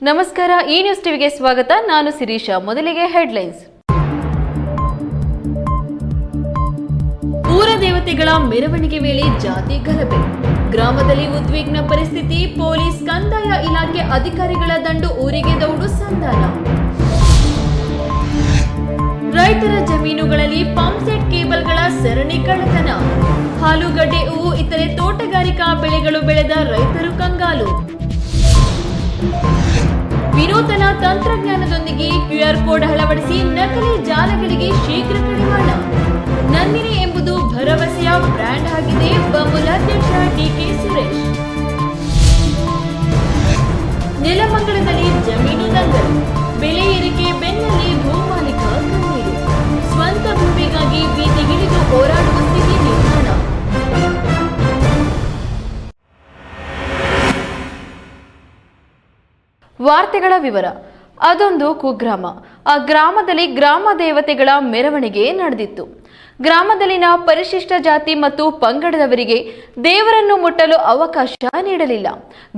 ನಮಸ್ಕಾರ, ಈ ನ್ಯೂಸ್ ಟಿವಿಗೆ ಸ್ವಾಗತ. ನಾನು ಶಿರೀಷಾ. ಮೊದಲಿಗೆ ಹೆಡ್ಲೈನ್ಸ್. ಊರ ದೇವತೆಗಳ ಮೆರವಣಿಗೆ ವೇಳೆ ಜಾತಿ ಗಲಭೆ, ಗ್ರಾಮದಲ್ಲಿ ಉದ್ವಿಗ್ನ ಪರಿಸ್ಥಿತಿ. ಪೊಲೀಸ್ ಕಂದಾಯ ಇಲಾಖೆ ಅಧಿಕಾರಿಗಳ ದಂಡು, ಊರಿಗೆ ದೌಡು ಸಂಧಾನ. ರೈತರ ಜಮೀನುಗಳಲ್ಲಿ ಪಂಪ್ಸೆಟ್ ಕೇಬಲ್ಗಳ ಸರಣಿ ಕಳ್ಳತನ, ಆಲೂಗಡ್ಡೆ, ಹೂವು ಇತರೆ ತೋಟಗಾರಿಕಾ ಬೆಳೆಗಳು ಬೆಳೆದ ರೈತರು ಕಂಗಾಲು. ವಿನೂತನ ತಂತ್ರಜ್ಞಾನದೊಂದಿಗೆ ಕ್ಯೂಆರ್ ಕೋಡ್ ಅಳವಡಿಸಿ ನಕಲಿ ಜಾಲಗಳಿಗೆ ಶೀಘ್ರ ಕಡಿವಾಣ. ನಂದಿನಿ ಎಂಬುದು ಭರವಸೆಯ ಬ್ರ್ಯಾಂಡ್ ಆಗಿದೆ. ಬಮೂಲ್ ಅಧ್ಯಕ್ಷ ಡಿಕೆ ಸುರೇಶ್. ನೆಲಮಂಗಲದಲ್ಲಿ ಜಮೀನು ದಂಗಲ್, ಬೆಲೆ ಏರಿಕೆ ಬೆನ್ನಲ್ಲೇ ಭೂಮಾಲೀಕ ಕಣ್ಣೀರು. ಸ್ವಂತ ಭೂಮಿಗಾಗಿ ಬೀದಿಗಿಳಿದು ಹೋರಾಡುವ ಸ್ಥಿತಿ ನಿರ್ಮಾಣ. ವಾರ್ತೆಗಳ ವಿವರ. ಅದೊಂದು ಕುಗ್ರಾಮ. ಆ ಗ್ರಾಮದಲ್ಲಿ ಗ್ರಾಮ ದೇವತೆಗಳ ಮೆರವಣಿಗೆ ನಡೆದಿತ್ತು. ಗ್ರಾಮದಲ್ಲಿನ ಪರಿಶಿಷ್ಟ ಜಾತಿ ಮತ್ತು ಪಂಗಡದವರಿಗೆ ದೇವರನ್ನು ಮುಟ್ಟಲು ಅವಕಾಶ ನೀಡಲಿಲ್ಲ.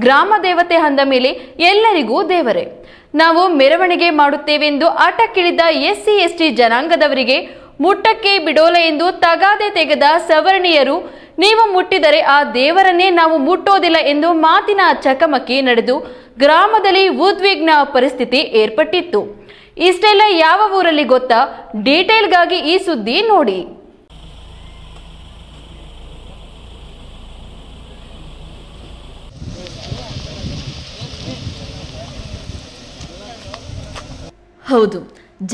ಗ್ರಾಮ ದೇವತೆ ಅಂದ ಮೇಲೆ ಎಲ್ಲರಿಗೂ ದೇವರೇ. ನಾವು ಮೆರವಣಿಗೆ ಮಾಡುತ್ತೇವೆಂದು ಆಟಕ್ಕಿಳಿದ ಎಸ್ಸಿ ಎಸ್ಟಿ ಜನಾಂಗದವರಿಗೆ ಮುಟ್ಟಕ್ಕೆ ಬಿಡೋಲ್ಲ ಎಂದು ತಗಾದೆ ತೆಗೆದ ಸವರ್ಣೀಯರು ನೀವು ಮುಟ್ಟಿದರೆ ಆ ದೇವರನ್ನೇ ನಾವು ಮುಟ್ಟೋದಿಲ್ಲ ಎಂದು ಮಾತಿನ ಚಕಮಕಿ ನಡೆದು ಗ್ರಾಮದಲ್ಲಿ ಉದ್ವಿಗ್ನ ಪರಿಸ್ಥಿತಿ ಏರ್ಪಟ್ಟಿತ್ತು. ಇಷ್ಟೆಲ್ಲ ಯಾವ ಊರಲ್ಲಿ ಗೊತ್ತಾ? ಡೀಟೇಲ್ಗಾಗಿ ಈ ಸುದ್ದಿ ನೋಡಿ. ಹೌದು,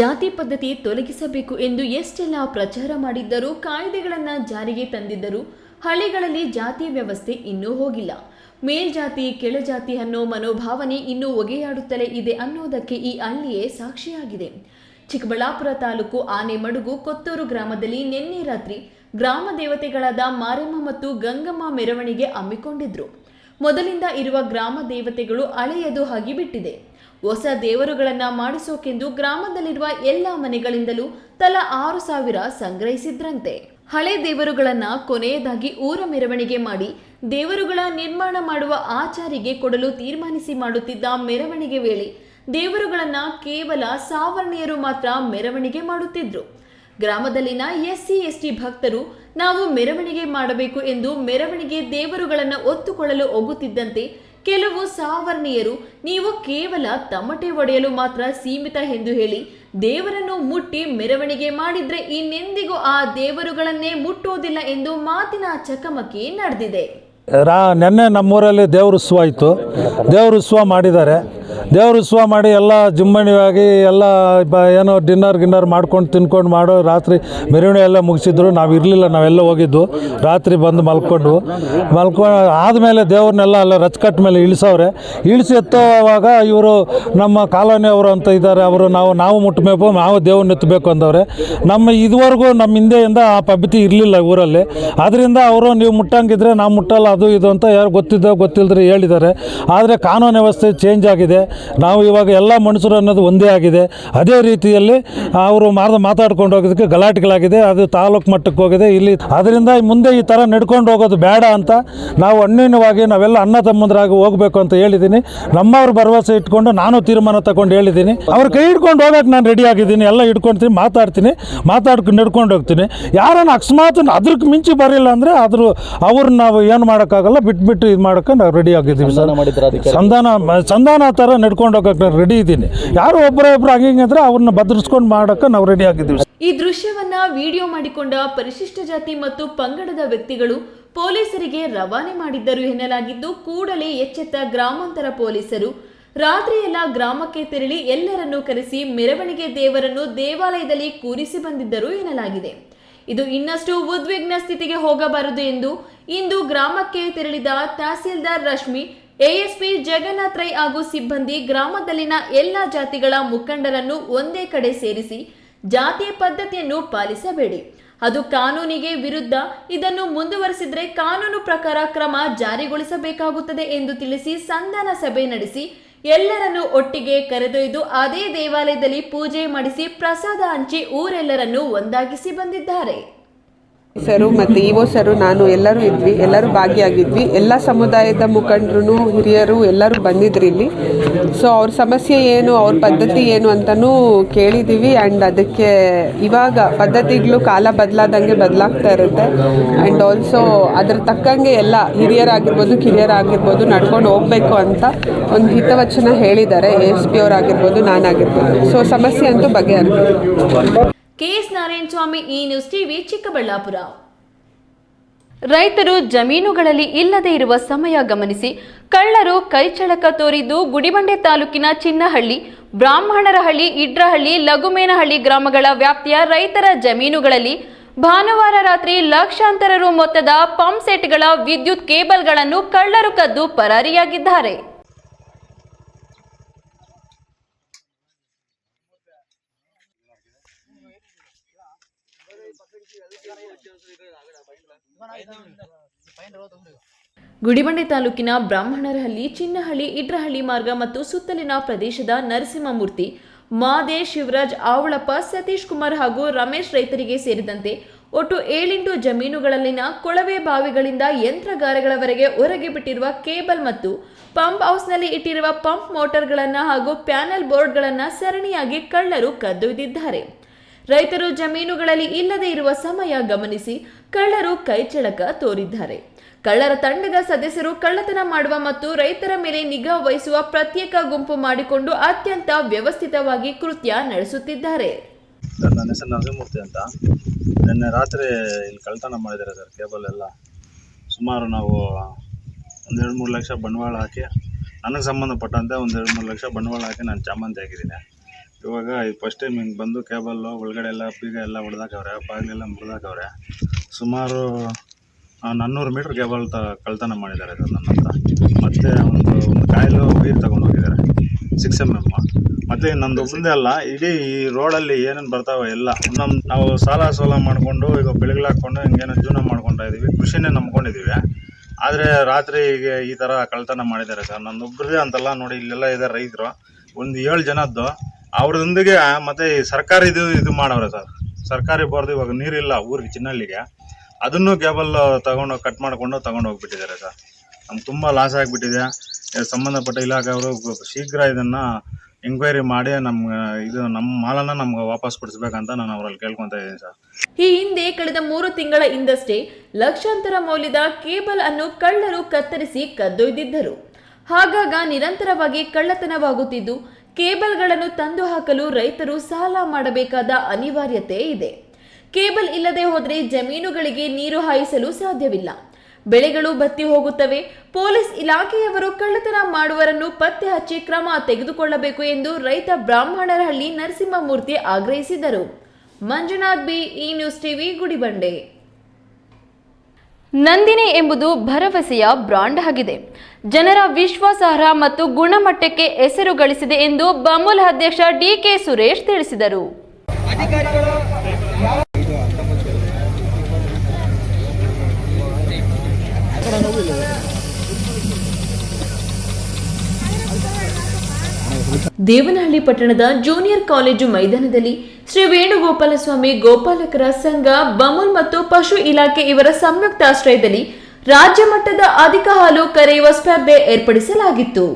ಜಾತಿ ಪದ್ಧತಿ ತೊಲಗಿಸಬೇಕು ಎಂದು ಎಷ್ಟೆಲ್ಲ ಪ್ರಚಾರ ಮಾಡಿದ್ದರೂ, ಕಾಯ್ದೆಗಳನ್ನು ಜಾರಿಗೆ ತಂದಿದ್ದರೂ ಹಳ್ಳಿಗಳಲ್ಲಿ ಜಾತಿ ವ್ಯವಸ್ಥೆ ಇನ್ನೂ ಹೋಗಿಲ್ಲ. ಮೇಲ್ಜಾತಿ ಕೆಳಜಾತಿ ಅನ್ನೋ ಮನೋಭಾವನೆ ಇನ್ನೂ ಒಗೆಯಾಡುತ್ತಲೇ ಇದೆ ಅನ್ನೋದಕ್ಕೆ ಈ ಹಳ್ಳಿಯೇ ಸಾಕ್ಷಿಯಾಗಿದೆ. ಚಿಕ್ಕಬಳ್ಳಾಪುರ ತಾಲೂಕು ಆನೆಮಡುಗು ಕೊತ್ತೂರು ಗ್ರಾಮದಲ್ಲಿ ನಿನ್ನೆ ರಾತ್ರಿ ಗ್ರಾಮ ದೇವತೆಗಳಾದ ಮಾರಮ್ಮ ಮತ್ತು ಗಂಗಮ್ಮ ಮೆರವಣಿಗೆ ಹಮ್ಮಿಕೊಂಡಿದ್ರು. ಮೊದಲಿಂದ ಇರುವ ಗ್ರಾಮ ದೇವತೆಗಳು ಹಳೆಯದು ಆಗಿಬಿಟ್ಟಿದೆ. ಹೊಸ ದೇವರುಗಳನ್ನ ಮಾಡಿಸೋಕೆಂದು ಗ್ರಾಮದಲ್ಲಿರುವ ಎಲ್ಲ ಮನೆಗಳಿಂದಲೂ ತಲಾ 6,000 ಸಂಗ್ರಹಿಸಿದ್ರಂತೆ. ಹಳೆ ದೇವರುಗಳನ್ನ ಕೊನೆಯದಾಗಿ ಊರ ಮೆರವಣಿಗೆ ಮಾಡಿ ದೇವರುಗಳ ನಿರ್ಮಾಣ ಮಾಡುವ ಆಚಾರಿಗೆ ಕೊಡಲು ತೀರ್ಮಾನಿಸಿ ಮಾಡುತ್ತಿದ್ದ ಮೆರವಣಿಗೆ ವೇಳೆ ದೇವರುಗಳನ್ನ ಕೇವಲ ಸಾವರ್ಣೀಯರು ಮಾತ್ರ ಮೆರವಣಿಗೆ ಮಾಡುತ್ತಿದ್ರು. ಗ್ರಾಮದಲ್ಲಿನ ಎಸ್ಸಿ ಎಸ್ಟಿ ಭಕ್ತರು ನಾವು ಮೆರವಣಿಗೆ ಮಾಡಬೇಕು ಎಂದು ಮೆರವಣಿಗೆ ದೇವರುಗಳನ್ನ ಒತ್ತುಕೊಳ್ಳಲು ಹೋಗುತ್ತಿದ್ದಂತೆ ಕೆಲವು ಸಾವರ್ಣೀಯರು ನೀವು ಕೇವಲ ತಮಟೆ ಒಡೆಯಲು ಮಾತ್ರ ಸೀಮಿತ ಎಂದು ಹೇಳಿ ದೇವರನ್ನು ಮುಟ್ಟಿ ಮೆರವಣಿಗೆ ಮಾಡಿದ್ರೆ ಇನ್ನೆಂದಿಗೂ ಆ ದೇವರುಗಳನ್ನೇ ಮುಟ್ಟೋದಿಲ್ಲ ಎಂದು ಮಾತಿನ ಚಕಮಕಿ ನಡೆದಿದೆ. ನೆನ್ನೆ ನಮ್ಮೂರಲ್ಲಿ ದೇವ್ರ ಉತ್ಸವ ಆಯಿತು. ದೇವ್ರ ಉತ್ಸವ ಮಾಡಿದ್ದಾರೆ. ದೇವ್ರ ಉತ್ಸವ ಮಾಡಿ ಎಲ್ಲ ಜುಮ್ಮಣಿಯಾಗಿ ಎಲ್ಲ ಏನೋ ಡಿನ್ನರ್ ಮಾಡ್ಕೊಂಡು ತಿನ್ಕೊಂಡು ಮಾಡೋ ರಾತ್ರಿ ಮೆರವಣಿಗೆ ಎಲ್ಲ ಮುಗಿಸಿದ್ರು. ನಾವು ಇರಲಿಲ್ಲ, ನಾವೆಲ್ಲ ಹೋಗಿದ್ದು. ರಾತ್ರಿ ಬಂದು ಮಲ್ಕೊಂಡು ಆದಮೇಲೆ ದೇವ್ರನ್ನೆಲ್ಲ ಅಲ್ಲ ರಚ್ಕಟ್ಟು ಮೇಲೆ ಇಳಿಸವ್ರೆ. ಇಳಿಸಿ ಎತ್ತೋವಾಗ ಇವರು ನಮ್ಮ ಕಾಲೋನಿಯವರು ಅಂತ ಇದ್ದಾರೆ, ಅವರು ನಾವು ಮುಟ್ಟಬೇಕು, ನಾವು ದೇವ್ರನ್ನ ಎತ್ತಬೇಕು ಅಂದವ್ರೆ. ಇದುವರೆಗೂ ನಮ್ಮ ಹಿಂದೆಯಿಂದ ಆ ಪದ್ಧತಿ ಇರಲಿಲ್ಲ ಊರಲ್ಲಿ. ಅದರಿಂದ ಅವರು ನೀವು ಮುಟ್ಟಂಗಿದ್ರೆ ನಾವು ಮುಟ್ಟಲ್ಲ ಅದು ಇದು ಅಂತ ಯಾರು ಗೊತ್ತಿಲ್ಲದ್ರೆ ಹೇಳಿದ್ದಾರೆ. ಆದರೆ ಕಾನೂನು ವ್ಯವಸ್ಥೆ ಚೇಂಜ್ ಆಗಿದೆ. ನಾವು ಇವಾಗ ಎಲ್ಲ ಮನುಷ್ಯರು ಅನ್ನೋದು ಒಂದೇ ಆಗಿದೆ. ಅದೇ ರೀತಿಯಲ್ಲಿ ಅವರು ಮಾತಾಡ್ಕೊಂಡು ಹೋಗೋದಕ್ಕೆ ಗಲಾಟೆಗಳಾಗಿದೆ. ಅದು ತಾಲೂಕು ಮಟ್ಟಕ್ಕೆ ಹೋಗಿದೆ ಇಲ್ಲಿ. ಅದರಿಂದ ಮುಂದೆ ಈ ಥರ ನಡ್ಕೊಂಡು ಹೋಗೋದು ಬೇಡ ಅಂತ ನಾವು ಅನ್ಯೋನ್ಯವಾಗಿ ನಾವೆಲ್ಲ ಅಣ್ಣ ತಮ್ಮಂದ್ರಾಗಿ ಹೋಗಬೇಕು ಅಂತ ಹೇಳಿದ್ದೀನಿ. ನಮ್ಮವ್ರ ಭರವಸೆ ಇಟ್ಕೊಂಡು ನಾನು ತೀರ್ಮಾನ ತಗೊಂಡು ಹೇಳಿದ್ದೀನಿ. ಅವ್ರ ಕೈ ಹಿಡ್ಕೊಂಡು ಹೋಗೋಕೆ ನಾನು ರೆಡಿ ಆಗಿದ್ದೀನಿ. ಎಲ್ಲ ಹಿಡ್ಕೊಳ್ತೀನಿ, ಮಾತಾಡ್ಕೊಂಡು ನಡ್ಕೊಂಡು ಹೋಗ್ತೀನಿ. ಯಾರನ್ನ ಅಕಸ್ಮಾತ್ ಅದಕ್ಕೆ ಮಿಂಚಿ ಬರಲಿಲ್ಲ ಅಂದರೆ ಅವ್ರನ್ನ ನಾವು ಏನು ಮಾಡೋಕ್ಕಾಗಲ್ಲ, ಬಿಟ್ಬಿಟ್ಟು ಇದು ಮಾಡೋಕ್ಕೆ ನಾವು ರೆಡಿ ಆಗಿದ್ದೀವಿ. ಸಂಧಾನ ಥರ ನಡ್ಕೊಂಡು ಹೋಗೋಕೆ ರೆಡಿ ಇದ್ದೀನಿ. ಯಾರು ಒಬ್ಬರು ಹಂಗಿದ್ರೆ ಅವ್ರನ್ನ ಭದ್ರಿಸ್ಕೊಂಡು ಮಾಡೋಕ್ಕೆ ನಾವು ರೆಡಿ ಆಗಿದ್ದೀವಿ. ಈ ದೃಶ್ಯವನ್ನ ವಿಡಿಯೋ ಮಾಡಿಕೊಂಡ ಪರಿಶಿಷ್ಟ ಜಾತಿ ಮತ್ತು ಪಂಗಡದ ವ್ಯಕ್ತಿಗಳು ಪೊಲೀಸರಿಗೆ ರವಾನೆ ಮಾಡಿದ್ದರು ಎನ್ನಲಾಗಿದ್ದು, ಕೂಡಲೇ ಎಚ್ಚೆತ್ತ ಗ್ರಾಮಾಂತರ ಪೊಲೀಸರು ರಾತ್ರಿಯೆಲ್ಲ ಗ್ರಾಮಕ್ಕೆ ತೆರಳಿ ಎಲ್ಲರನ್ನೂ ಕರೆಸಿ ಮೆರವಣಿಗೆ ದೇವರನ್ನು ದೇವಾಲಯದಲ್ಲಿ ಕೂರಿಸಿ ಬಂದಿದ್ದರು ಎನ್ನಲಾಗಿದೆ. ಇದು ಇನ್ನಷ್ಟು ಉದ್ವಿಗ್ನ ಸ್ಥಿತಿಗೆ ಹೋಗಬಾರದು ಎಂದು ಇಂದು ಗ್ರಾಮಕ್ಕೆ ತೆರಳಿದ ತಹಸೀಲ್ದಾರ್ ರಶ್ಮಿ, ಎಎಸ್ಪಿ ಜಗನ್ನಾಥ್ ರೈ ಹಾಗೂ ಸಿಬ್ಬಂದಿ ಗ್ರಾಮದಲ್ಲಿನ ಎಲ್ಲ ಜಾತಿಗಳ ಮುಖಂಡರನ್ನು ಒಂದೇ ಕಡೆ ಸೇರಿಸಿ ಜಾತಿ ಪದ್ಧತಿಯನ್ನು ಪಾಲಿಸಬೇಡಿ, ಅದು ಕಾನೂನಿಗೆ ವಿರುದ್ಧ, ಇದನ್ನು ಮುಂದುವರೆಸಿದರೆ ಕಾನೂನು ಪ್ರಕಾರ ಕ್ರಮ ಜಾರಿಗೊಳಿಸಬೇಕಾಗುತ್ತದೆ ಎಂದು ತಿಳಿಸಿ ಸಂಧಾನ ಸಭೆ ನಡೆಸಿ ಎಲ್ಲರನ್ನು ಒಟ್ಟಿಗೆ ಕರೆದೊಯ್ದು ಅದೇ ದೇವಾಲಯದಲ್ಲಿ ಪೂಜೆ ಮಾಡಿಸಿ ಪ್ರಸಾದ ಹಂಚಿ ಊರೆಲ್ಲರನ್ನು ಒಂದಾಗಿಸಿ ಬಂದಿದ್ದಾರೆ. ಸರು ಮತ್ತು ಇಒ ಸರು ನಾನು ಎಲ್ಲರೂ ಇದ್ವಿ, ಎಲ್ಲರೂ ಭಾಗಿಯಾಗಿದ್ವಿ. ಎಲ್ಲ ಸಮುದಾಯದ ಮುಖಂಡರು ಹಿರಿಯರು ಎಲ್ಲರೂ ಬಂದಿದ್ರು ಇಲ್ಲಿ. ಸೊ ಅವ್ರ ಸಮಸ್ಯೆ ಏನು, ಅವ್ರ ಪದ್ಧತಿ ಏನು ಅಂತಲೂ ಕೇಳಿದ್ದೀವಿ. ಆ್ಯಂಡ್ ಅದಕ್ಕೆ ಇವಾಗ ಪದ್ಧತಿಗಳು ಕಾಲ ಬದಲಾದಂಗೆ ಬದಲಾಗ್ತಾ ಇರುತ್ತೆ. ಆ್ಯಂಡ್ ಆಲ್ಸೋ ಅದ್ರ ತಕ್ಕಂಗೆ ಎಲ್ಲ ಹಿರಿಯರಾಗಿರ್ಬೋದು ಕಿರಿಯರಾಗಿರ್ಬೋದು ನಡ್ಕೊಂಡು ಹೋಗಬೇಕು ಅಂತ ಒಂದು ಹಿತವಚನ ಹೇಳಿದ್ದಾರೆ. ASP ಅವರಾಗಿರ್ಬೋದು ನಾನಾಗಿರ್ಬೋದು. ಸೊ ಸಮಸ್ಯೆ ಅಂತೂ ಬಗೆಹರಿದೆ. KS ನಾರಾಯಣ ಸ್ವಾಮಿ, ಈ ನ್ಯೂಸ್ ಟಿವಿ, ಚಿಕ್ಕಬಳ್ಳಾಪುರ. ರೈತರು ಜಮೀನುಗಳಲ್ಲಿ ಇಲ್ಲದೆ ಇರುವ ಸಮಯ ಗಮನಿಸಿ ಕಳ್ಳರು ಕೈಚಳಕ ತೋರಿದ್ದು ಗುಡಿಬಂಡೆ ತಾಲೂಕಿನ ಚಿನ್ನಹಳ್ಳಿ, ಬ್ರಾಹ್ಮಣರಹಳ್ಳಿ, ಇಡ್ರಹಳ್ಳಿ, ಲಘುಮೇನಹಳ್ಳಿ ಗ್ರಾಮಗಳ ವ್ಯಾಪ್ತಿಯ ರೈತರ ಜಮೀನುಗಳಲ್ಲಿ ಭಾನುವಾರ ರಾತ್ರಿ ಲಕ್ಷಾಂತರ ರು ಮೊತ್ತದ ಪಂಪ್ ಸೆಟ್ಗಳ ವಿದ್ಯುತ್ ಕೇಬಲ್ಗಳನ್ನು ಕಳ್ಳರು ಕದ್ದು ಪರಾರಿಯಾಗಿದ್ದಾರೆ. ಗುಡಿಬಂಡೆ ತಾಲೂಕಿನ ಬ್ರಾಹ್ಮಣರಹಳ್ಳಿ, ಚಿನ್ನಹಳ್ಳಿ, ಇಡ್ರಹಳ್ಳಿ ಮಾರ್ಗ ಮತ್ತು ಸುತ್ತಲಿನ ಪ್ರದೇಶದ ನರಸಿಂಹಮೂರ್ತಿ, ಮಾದೇಶ್, ಶಿವರಾಜ್, ಆವಳಪ್ಪ, ಸತೀಶ್ ಕುಮಾರ್ ಹಾಗೂ ರಮೇಶ್ ರೈತರಿಗೆ ಸೇರಿದಂತೆ ಒಟ್ಟು 7 ಜಮೀನುಗಳಲ್ಲಿನ ಕೊಳವೆ ಬಾವಿಗಳಿಂದ ಯಂತ್ರಗಾರಗಳವರೆಗೆ ಹೊರಗೆ ಬಿಟ್ಟಿರುವ ಕೇಬಲ್ ಮತ್ತು ಪಂಪ್ ಹೌಸ್ನಲ್ಲಿ ಇಟ್ಟಿರುವ ಪಂಪ್ ಮೋಟಾರ್ಗಳನ್ನು ಹಾಗೂ ಪ್ಯಾನೆಲ್ ಬೋರ್ಡ್ಗಳನ್ನು ಸರಣಿಯಾಗಿ ಕಳ್ಳರು ಕದ್ದೊಯ್ದಿದ್ದಾರೆ. ರೈತರು ಜಮೀನುಗಳಲ್ಲಿ ಇಲ್ಲದೆ ಇರುವ ಸಮಯ ಗಮನಿಸಿ ಕಳ್ಳರು ಕೈಚಳಕ ತೋರಿದ್ದಾರೆ. ಕಳ್ಳರ ತಂಡದ ಸದಸ್ಯರು ಕಳ್ಳತನ ಮಾಡುವ ಮತ್ತು ರೈತರ ಮೇಲೆ ನಿಗಾ ವಹಿಸುವ ಪ್ರತ್ಯೇಕ ಗುಂಪು ಮಾಡಿಕೊಂಡು ಅತ್ಯಂತ ವ್ಯವಸ್ಥಿತವಾಗಿ ಕೃತ್ಯ ನಡೆಸುತ್ತಿದ್ದಾರೆ. ನನ್ನ ಹೆಸರು ನರಸಿಂಹಮೂರ್ತಿ ಅಂತ. ನಿನ್ನೆ ರಾತ್ರಿ ಇಲ್ಲಿ ಕಳ್ಳತನ ಮಾಡಿದ್ದಾರೆ ಸರ್. ಕೇಬಲ್ ಎಲ್ಲ ಸುಮಾರು ನಾವು 1-2-3 ಲಕ್ಷ ಬಂಡವಾಳ ಹಾಕಿ, ನನಗೆ ಸಂಬಂಧಪಟ್ಟಂತೆ 1-2-3 ಲಕ್ಷ ಬಂಡವಾಳ ಹಾಕಿ ನಾನು ಚಾಮಂತಿ ಹಾಕಿದ್ದೀನಿ. ಇವಾಗ ಫಸ್ಟ್ ಟೈಮ್ ಹಿಂಗೆ ಬಂದು ಕೇಬಲ್ಲು ಒಳಗಡೆ ಎಲ್ಲ ಬೀಗ ಎಲ್ಲ ಹೊಡೆದಾಕವ್ರೆ, ಬಾಗಿಲೆಲ್ಲ ಮುರಿದಾಕವ್ರೆ. ಸುಮಾರು 400 ಮೀಟ್ರ್ ಕೇಬಲ್ ಕಳ್ಳತನ ಮಾಡಿದ್ದಾರೆ ಸರ್ ನನ್ನ ಹತ್ರ. ಮತ್ತು ಒಂದು ಕಾಯಿಲು ವೈರ್ ತೊಗೊಂಡು ಹೋಗಿದ್ದಾರೆ 6mm. ಮತ್ತು ನಂದು ಒಬ್ಬಂದೇ ಅಲ್ಲ, ಇಡೀ ಈ ರೋಡಲ್ಲಿ ಏನೇನು ಬರ್ತಾವೆ ಎಲ್ಲ ನಾವು ಸಾಲ ಮಾಡಿಕೊಂಡು ಈಗ ಬೆಳೆಗಳು ಹಾಕ್ಕೊಂಡು ಹಿಂಗೇನೋ ಜೀವನ ಮಾಡ್ಕೊತಾ ಇದ್ದೀವಿ, ಕೃಷಿನೇ ನಂಬ್ಕೊಂಡಿದ್ದೀವಿ. ಆದರೆ ರಾತ್ರಿ ಈಗ ಈ ಥರ ಕಳ್ಳತನ ಮಾಡಿದ್ದಾರೆ ಸರ್. ನನ್ನೊಬ್ಬರದೇ ಅಂತಲ್ಲ ನೋಡಿ, ಇಲ್ಲೆಲ್ಲ ಇದೆ ರೈತರು, ಒಂದು 7 ಜನದ್ದು. ಅವ್ರದೊಂದಿಗೆ ಮತ್ತು ಸರ್ಕಾರಿ ಇದು ಮಾಡವ್ರೆ ಸರ್. ಸರ್ಕಾರಿ ಬೋರ್ದು ಇವಾಗ ನೀರಿಲ್ಲ ಊರಿಗೆ, ಚಿನ್ನಹಳ್ಳಿಗೆ, ಅದನ್ನು ಕೇಬಲ್ ಕಟ್ ಮಾಡಿಕೊಂಡು ತಗೊಂಡು ಹೋಗ್ಬಿಟ್ಟಿದ್ದಾರೆ ಸರ್. ನಮ್ಗೆ ತುಂಬ ಲಾಸ್ ಆಗಿಬಿಟ್ಟಿದೆ. ಸಂಬಂಧಪಟ್ಟ ಇಲಾಖೆಯವರು ಶೀಘ್ರ ಇದನ್ನು ಎಂಕ್ವೈರಿ ಮಾಡಿ ನಮ್ಮ ಮಾಲನ್ನು ನಮ್ಗೆ ವಾಪಸ್ ಕೊಡಿಸ್ಬೇಕಂತ ನಾನು ಅವರಲ್ಲಿ ಕೇಳ್ಕೊತಾ ಇದ್ದೀನಿ ಸರ್. ಈ ಹಿಂದೆ ಕಳೆದ 3 ತಿಂಗಳ ಹಿಂದಷ್ಟೇ ಲಕ್ಷಾಂತರ ಮೌಲ್ಯದ ಕೇಬಲ್ ಅನ್ನು ಕಳ್ಳರು ಕತ್ತರಿಸಿ ಕದ್ದೊಯ್ದಿದ್ದರು. ಹಾಗಾಗ ನಿರಂತರವಾಗಿ ಕಳ್ಳತನವಾಗುತ್ತಿದ್ದು ಕೇಬಲ್ಗಳನ್ನು ತಂದು ಹಾಕಲು ರೈತರು ಸಾಲ ಮಾಡಬೇಕಾದ ಅನಿವಾರ್ಯತೆ ಇದೆ. ಕೇಬಲ್ ಇಲ್ಲದೆ ಹೋದರೆ ಜಮೀನುಗಳಿಗೆ ನೀರು ಹಾಯಿಸಲು ಸಾಧ್ಯವಿಲ್ಲ, ಬೆಳೆಗಳು ಬತ್ತಿ ಹೋಗುತ್ತವೆ. ಪೊಲೀಸ್ ಇಲಾಖೆಯವರು ಕಳ್ಳತನ ಮಾಡುವರನ್ನು ಪತ್ತೆ ಹಚ್ಚಿ ಕ್ರಮ ತೆಗೆದುಕೊಳ್ಳಬೇಕು ಎಂದು ರೈತ ಬ್ರಾಹ್ಮಣರಹಳ್ಳಿ ನರಸಿಂಹಮೂರ್ತಿ ಆಗ್ರಹಿಸಿದರು. ಮಂಜುನಾಥ್ ಬಿ, ಈ ನ್ಯೂಸ್ ಟಿವಿ, ಗುಡಿಬಂಡೆ. ನಂದಿನಿ ಎಂಬುದು ಭರವಸೆಯ ಬ್ರಾಂಡ್ ಆಗಿದೆ. ಜನರ ವಿಶ್ವಾಸಾರ್ಹ ಮತ್ತು ಗುಣಮಟ್ಟಕ್ಕೆ ಹೆಸರು ಗಳಿಸಿದೆ ಎಂದು ಬಮೂಲ್ ಅಧ್ಯಕ್ಷ DK ಸುರೇಶ್ ತಿಳಿಸಿದರು. ದೇವನಹಳ್ಳಿ ಪಟ್ಟಣದ ಜೂನಿಯರ್ ಕಾಲೇಜು ಮೈದಾನದಲ್ಲಿ ಶ್ರೀ ವೇಣುಗೋಪಾಲಸ್ವಾಮಿ ಗೋಪಾಲಕರ ಸಂಘ, ಬಮೂಲ್ ಮತ್ತು ಪಶು ಇಲಾಖೆ ಇವರ ಸಂಯುಕ್ತಾಶ್ರಯದಲ್ಲಿ ರಾಜ್ಯ ಮಟ್ಟದ ಅಧಿಕ ಹಾಲು ಕರೆಯುವ ಸ್ಪರ್ಧೆ ಏರ್ಪಡಿಸಲಾಗಿತ್ತು.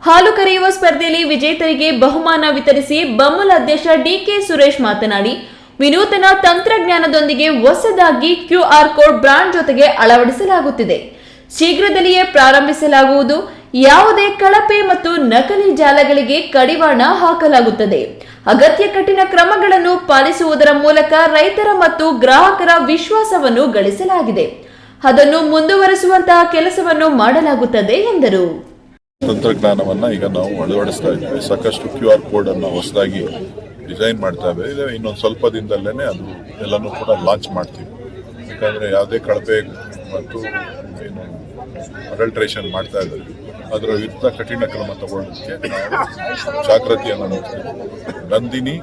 ಹಾಲು ಕರೆಯುವ ಸ್ಪರ್ಧೆಯಲ್ಲಿ ವಿಜೇತರಿಗೆ ಬಹುಮಾನ ವಿತರಿಸಿ ಬಮೂಲ್ ಅಧ್ಯಕ್ಷ DK ಸುರೇಶ್ ಮಾತನಾಡಿ, ವಿನೂತನ ತಂತ್ರಜ್ಞಾನದೊಂದಿಗೆ ಹೊಸದಾಗಿ QR ಕೋಡ್ ಬ್ರಾಂಡ್ ಜೊತೆಗೆ ಅಳವಡಿಸಲಾಗುತ್ತಿದೆ. ಶೀಘ್ರದಲ್ಲಿಯೇ ಪ್ರಾರಂಭಿಸಲಾಗುವುದು. ಯಾವುದೇ ಕಳಪೆ ಮತ್ತು ನಕಲಿ ಜಾಲಗಳಿಗೆ ಕಡಿವಾಣ ಹಾಕಲಾಗುತ್ತದೆ. ಅಗತ್ಯ ಕಠಿಣ ಕ್ರಮಗಳನ್ನು ಪಾಲಿಸುವುದರ ಮೂಲಕ ರೈತರ ಮತ್ತು ಗ್ರಾಹಕರ ವಿಶ್ವಾಸವನ್ನು ಗಳಿಸಲಾಗಿದೆ. ಅದನ್ನು ಮುಂದುವರಿಸುವಂತಹ ಕೆಲಸವನ್ನು ಮಾಡಲಾಗುತ್ತದೆ ಎಂದರು. ತಂತ್ರಜ್ಞಾನವನ್ನು ಈಗ ನಾವು ಅಳವಡಿಸ್ತಾ ಇದ್ದೀವಿ. ಸಾಕಷ್ಟು QR ಕೋಡ್ ಅನ್ನು ಹೊಸದಾಗಿ ಡಿಸೈನ್ ಮಾಡ್ತಾ ಇದ್ದೀವಿ. ಇನ್ನೊಂದು ಸ್ವಲ್ಪ ದಿನದಲ್ಲೇ ಅದು ಎಲ್ಲನೂ ಕೂಡ ಲಾಂಚ್ ಮಾಡ್ತೀವಿ. ಯಾಕಂದರೆ ಯಾವುದೇ ಕಳಪೆ ಮತ್ತು ಏನು ಅಡಲ್ಟ್ರೇಷನ್ ಮಾಡ್ತಾ ಇದ್ದಾರೆ ಅದರ ವಿರುದ್ಧ ಕಠಿಣ ಕ್ರಮ ತಗೊಳ್ಳೋದಕ್ಕೆ ನಾವು ಜಾಗೃತಿಯನ್ನು ನೋಡ್ತೀವಿ. ನಂದಿನಿ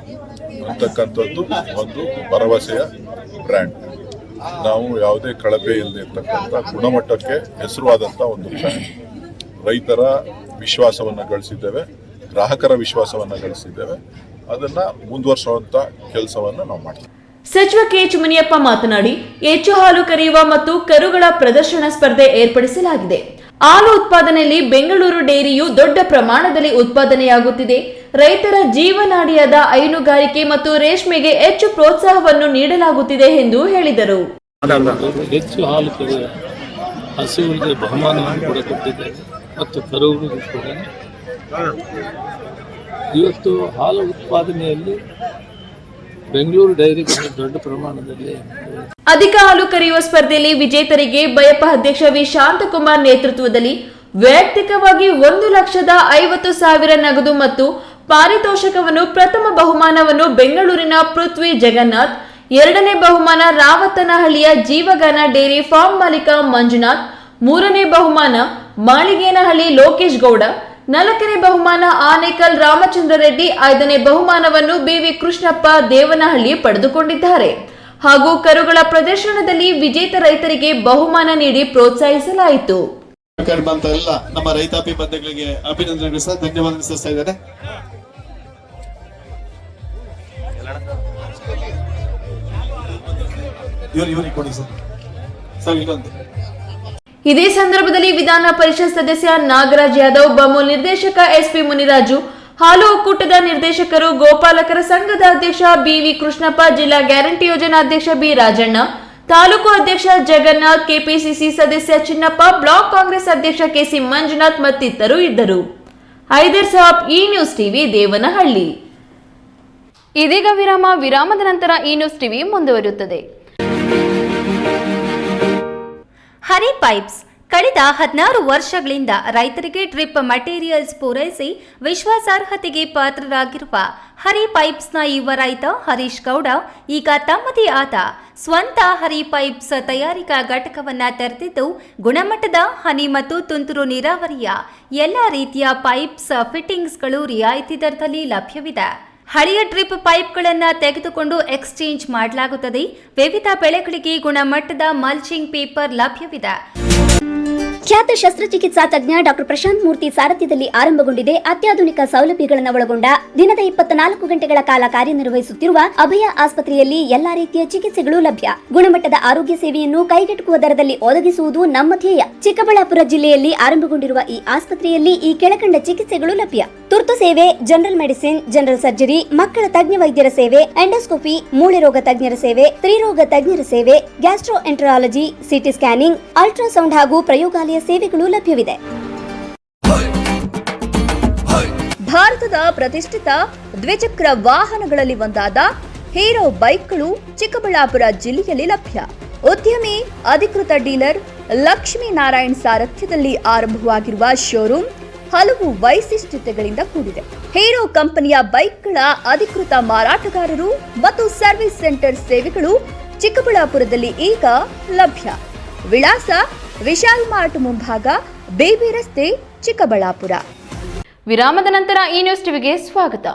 ಅಂತಕ್ಕಂಥದ್ದು ಒಂದು ಭರವಸೆಯ ಬ್ರ್ಯಾಂಡ್. ನಾವು ಯಾವುದೇ ಕಳಪೆ ಇಲ್ಲದೆ ಇರ್ತಕ್ಕಂಥ ಗುಣಮಟ್ಟಕ್ಕೆ ಹೆಸರುವಾದಂಥ ಒಂದು ಬ್ರ್ಯಾಂಡ್. ರೈತರ ವಿಶ್ವಾಸವನ್ನು ಗಳಿಸಿದ್ದೇವೆ, ಗ್ರಾಹಕರ ವಿಶ್ವಾಸವನ್ನು ಗಳಿಸಿದ್ದೇವೆ. ಅದನ್ನು ಮುಂದುವರಿಸುವಂಥ ಕೆಲಸವನ್ನು ನಾವು ಮಾಡ್ತೀವಿ. ಸಚಿವ ಕೆಎಚ್ ಮುನಿಯಪ್ಪ ಮಾತನಾಡಿ, ಹೆಚ್ಚು ಹಾಲು ಕರೆಯುವ ಮತ್ತು ಕರುಗಳ ಪ್ರದರ್ಶನ ಸ್ಪರ್ಧೆ ಏರ್ಪಡಿಸಲಾಗಿದೆ. ಹಾಲು ಉತ್ಪಾದನೆಯಲ್ಲಿ ಬೆಂಗಳೂರು ಡೇರಿಯು ದೊಡ್ಡ ಪ್ರಮಾಣದಲ್ಲಿ ಉತ್ಪಾದನೆಯಾಗುತ್ತಿದೆ. ರೈತರ ಜೀವನಾಡಿಯಾದ ಹೈನುಗಾರಿಕೆ ಮತ್ತು ರೇಷ್ಮೆಗೆ ಹೆಚ್ಚು ಪ್ರೋತ್ಸಾಹವನ್ನು ನೀಡಲಾಗುತ್ತಿದೆ ಎಂದು ಹೇಳಿದರು. ಹೆಚ್ಚು ಹಾಲು ಕರೆಯುವ ಹಸುವಿಗೆ ಬಹುಮಾನವನ್ನು ಕೂಡ ಕೊಟ್ಟಿದ್ದಾರೆ ಮತ್ತು ಕರುಗಳಿಗೂ ಕೂಡ ಇವತ್ತು ಹಾಲು ಉತ್ಪಾದನೆಯಲ್ಲಿ ಬೆಂಗಳೂರು ಡೈರಿ ದೊಡ್ಡ ಪ್ರಮಾಣದಲ್ಲಿ ಅಧಿಕ ಹಾಲು ಕರೆಯುವ ಸ್ಪರ್ಧೆಯಲ್ಲಿ ವಿಜೇತರಿಗೆ ಬಯಪ ಅಧ್ಯಕ್ಷ ವಿ ಶಾಂತಕುಮಾರ್ ನೇತೃತ್ವದಲ್ಲಿ ವೈಯಕ್ತಿಕವಾಗಿ 1,50,000 ನಗದು ಮತ್ತು ಪಾರಿತೋಷಕವನ್ನು, ಪ್ರಥಮ ಬಹುಮಾನವನ್ನು ಬೆಂಗಳೂರಿನ ಪೃಥ್ವಿ ಜಗನ್ನಾಥ್, ಎರಡನೇ ಬಹುಮಾನ ರಾವತನಹಳ್ಳಿಯ ಜೀವಗಾನ ಡೇರಿ ಫಾರ್ಮ್ ಮಾಲೀಕ ಮಂಜುನಾಥ್, ಮೂರನೇ ಬಹುಮಾನ ಮಾಳಿಗೇನಹಳ್ಳಿ ಲೋಕೇಶ್ ಗೌಡ, ನಾಲ್ಕನೇ ಬಹುಮಾನ ಆನೇಕಲ್ ರಾಮಚಂದ್ರ ರೆಡ್ಡಿ, ಐದನೇ ಬಹುಮಾನವನ್ನು ಬಿವಿ ಕೃಷ್ಣಪ್ಪ ದೇವನಹಳ್ಳಿ ಪಡೆದುಕೊಂಡಿದ್ದಾರೆ. ಹಾಗೂ ಕರುಗಳ ಪ್ರದರ್ಶನದಲ್ಲಿ ವಿಜೇತ ರೈತರಿಗೆ ಬಹುಮಾನ ನೀಡಿ ಪ್ರೋತ್ಸಾಹಿಸಲಾಯಿತು. ಎಲ್ಲ ನಮ್ಮ ರೈತಾಪಿ ಬಂಧುಗಳಿಗೆ ಅಭಿನಂದನೆಗಳು ಸಹ ಧನ್ಯವಾದ ಸಲ್ಲಿಸ್ತಾ ಇದ್ದಾರೆ. ಇವರಿಗೆ ಕೊಡಿ ಸರ್ ಇಲ್ಲೊಂದು. ಇದೇ ಸಂದರ್ಭದಲ್ಲಿ ವಿಧಾನ ಪರಿಷತ್ ಸದಸ್ಯ ನಾಗರಾಜ್ ಯಾದವ್, ಬಮೂಲ್ ನಿರ್ದೇಶಕ ಎಸ್ಪಿ ಮುನಿರಾಜು, ಹಾಲು ಒಕ್ಕೂಟದ ನಿರ್ದೇಶಕರು, ಗೋಪಾಲಕರ ಸಂಘದ ಅಧ್ಯಕ್ಷ ಬಿವಿ ಕೃಷ್ಣಪ್ಪ, ಜಿಲ್ಲಾ ಗ್ಯಾರಂಟಿ ಯೋಜನಾ ಅಧ್ಯಕ್ಷ ಬಿ ರಾಜಣ್ಣ, ತಾಲೂಕು ಅಧ್ಯಕ್ಷ ಜಗನ್ನಾಥ್, ಕೆಪಿಸಿಸಿ ಸದಸ್ಯ ಚಿನ್ನಪ್ಪ, ಬ್ಲಾಕ್ ಕಾಂಗ್ರೆಸ್ ಅಧ್ಯಕ್ಷ ಕೆಸಿ ಮಂಜುನಾಥ್ ಮತ್ತಿತರರು ಇದ್ದರು. ಹೈದರ್ ಸಾಬ್, ಈ ನ್ಯೂಸ್ ಟಿವಿ, ದೇವನಹಳ್ಳಿ. ಇದೀಗ ವಿರಾಮದ ನಂತರ ಈ ನ್ಯೂಸ್ ಟಿವಿ ಮುಂದುವರಿಯುತ್ತದೆ. ಹರಿ ಪೈಪ್ಸ್ ಕಳೆದ 16 ವರ್ಷಗಳಿಂದ ರೈತರಿಗೆ ಡ್ರಿಪ್ ಮಟೀರಿಯಲ್ಸ್ ಪೂರೈಸಿ ವಿಶ್ವಾಸಾರ್ಹತೆಗೆ ಪಾತ್ರರಾಗಿರುವ ಹರಿ ಪೈಪ್ಸ್ನ ಯುವ ರೈತ ಹರೀಶ್ ಗೌಡ ಈಗ ತಮ್ಮದೇ ಆದ ಸ್ವಂತ ಹರಿ ಪೈಪ್ಸ್ ತಯಾರಿಕಾ ಘಟಕವನ್ನು ತೆರೆದಿದ್ದು, ಗುಣಮಟ್ಟದ ಹನಿ ಮತ್ತು ತುಂತುರು ನೀರಾವರಿಯ ಎಲ್ಲ ರೀತಿಯ ಪೈಪ್ಸ್ ಫಿಟ್ಟಿಂಗ್ಸ್ಗಳು ರಿಯಾಯಿತಿ ದರದಲ್ಲಿ ಲಭ್ಯವಿದೆ. ಹಳೆಯ ಡ್ರಿಪ್ ಪೈಪ್ಗಳನ್ನು ತೆಗೆದುಕೊಂಡು ಎಕ್ಸ್ಚೇಂಜ್ ಮಾಡಲಾಗುತ್ತದೆ. ವಿವಿಧ ಬೆಳೆಗಳಿಗೆ ಗುಣಮಟ್ಟದ ಮಲ್ಚಿಂಗ್ ಪೇಪರ್ ಲಭ್ಯವಿದೆ. ಖ್ಯಾತ ಶಸ್ತ್ರಚಿಕಿತ್ಸಾ ತಜ್ಞ ಡಾಕ್ಟರ್ ಪ್ರಶಾಂತ್ ಮೂರ್ತಿ ಸಾರಥ್ಯದಲ್ಲಿ ಆರಂಭಗೊಂಡಿದೆ. ಅತ್ಯಾಧುನಿಕ ಸೌಲಭ್ಯಗಳನ್ನು ಒಳಗೊಂಡ ದಿನದ 24 ಗಂಟೆಗಳ ಕಾಲ ಕಾರ್ಯನಿರ್ವಹಿಸುತ್ತಿರುವ ಅಭಯ ಆಸ್ಪತ್ರೆಯಲ್ಲಿ ಎಲ್ಲಾ ರೀತಿಯ ಚಿಕಿತ್ಸೆಗಳು ಲಭ್ಯ. ಗುಣಮಟ್ಟದ ಆರೋಗ್ಯ ಸೇವೆಯನ್ನು ಕೈಗೆಟುಕುವ ದರದಲ್ಲಿ ಒದಗಿಸುವುದು ನಮ್ಮ ಧ್ಯೇಯ. ಚಿಕ್ಕಬಳ್ಳಾಪುರ ಜಿಲ್ಲೆಯಲ್ಲಿ ಆರಂಭಗೊಂಡಿರುವ ಈ ಆಸ್ಪತ್ರೆಯಲ್ಲಿ ಈ ಕೆಳಕಂಡ ಚಿಕಿತ್ಸೆಗಳು ಲಭ್ಯ: ತುರ್ತು ಸೇವೆ, ಜನರಲ್ ಮೆಡಿಸಿನ್, ಜನರಲ್ ಸರ್ಜರಿ, ಮಕ್ಕಳ ತಜ್ಞ ವೈದ್ಯರ ಸೇವೆ, ಎಂಡೋಸ್ಕೋಪಿ, ಮೂಳೆ ರೋಗ ತಜ್ಞರ ಸೇವೆ, ಸ್ತ್ರೀರೋಗ ತಜ್ಞರ ಸೇವೆ, ಗ್ಯಾಸ್ಟ್ರೋಎಂಟ್ರಾಲಜಿ, ಸಿಟಿ ಸ್ಕ್ಯಾನಿಂಗ್, ಅಲ್ಟ್ರಾಸೌಂಡ್ ಹಾಗೂ ಪ್ರಯೋಗಾಲಯ ಸೇವೆಗಳು ಲಭ್ಯವಿದೆ. ಭಾರತದ ಪ್ರತಿಷ್ಠಿತ ದ್ವಿಚಕ್ರ ವಾಹನಗಳಲ್ಲಿ ಒಂದಾದ ಹೀರೋ ಬೈಕ್ಗಳು ಚಿಕ್ಕಬಳ್ಳಾಪುರ ಜಿಲ್ಲೆಯಲ್ಲಿ ಲಭ್ಯ. ಉದ್ಯಮಿ ಅಧಿಕೃತ ಡೀಲರ್ ಲಕ್ಷ್ಮೀನಾರಾಯಣ್ ಸಾರಥ್ಯದಲ್ಲಿ ಆರಂಭವಾಗಿರುವ ಶೋರೂಮ್ ಹಲವು ವೈಶಿಷ್ಟ್ಯತೆಗಳಿಂದ ಕೂಡಿದೆ. ಹೀರೋ ಕಂಪನಿಯ ಬೈಕ್ಗಳ ಅಧಿಕೃತ ಮಾರಾಟಗಾರರು ಮತ್ತು ಸರ್ವಿಸ್ ಸೆಂಟರ್ ಸೇವೆಗಳು ಚಿಕ್ಕಬಳ್ಳಾಪುರದಲ್ಲಿ ಈಗ ಲಭ್ಯ. ವಿಳಾಸ: ವಿಶಾಲ್ ಮಾರ್ಟ್ ಮುಂಭಾಗ, ಬೇಬಿ ರಸ್ತೆ, ಚಿಕ್ಕಬಳ್ಳಾಪುರ. ವಿರಾಮದ ನಂತರ ಈ ನ್ಯೂಸ್ ಟಿವಿಗೆ ಸ್ವಾಗತ.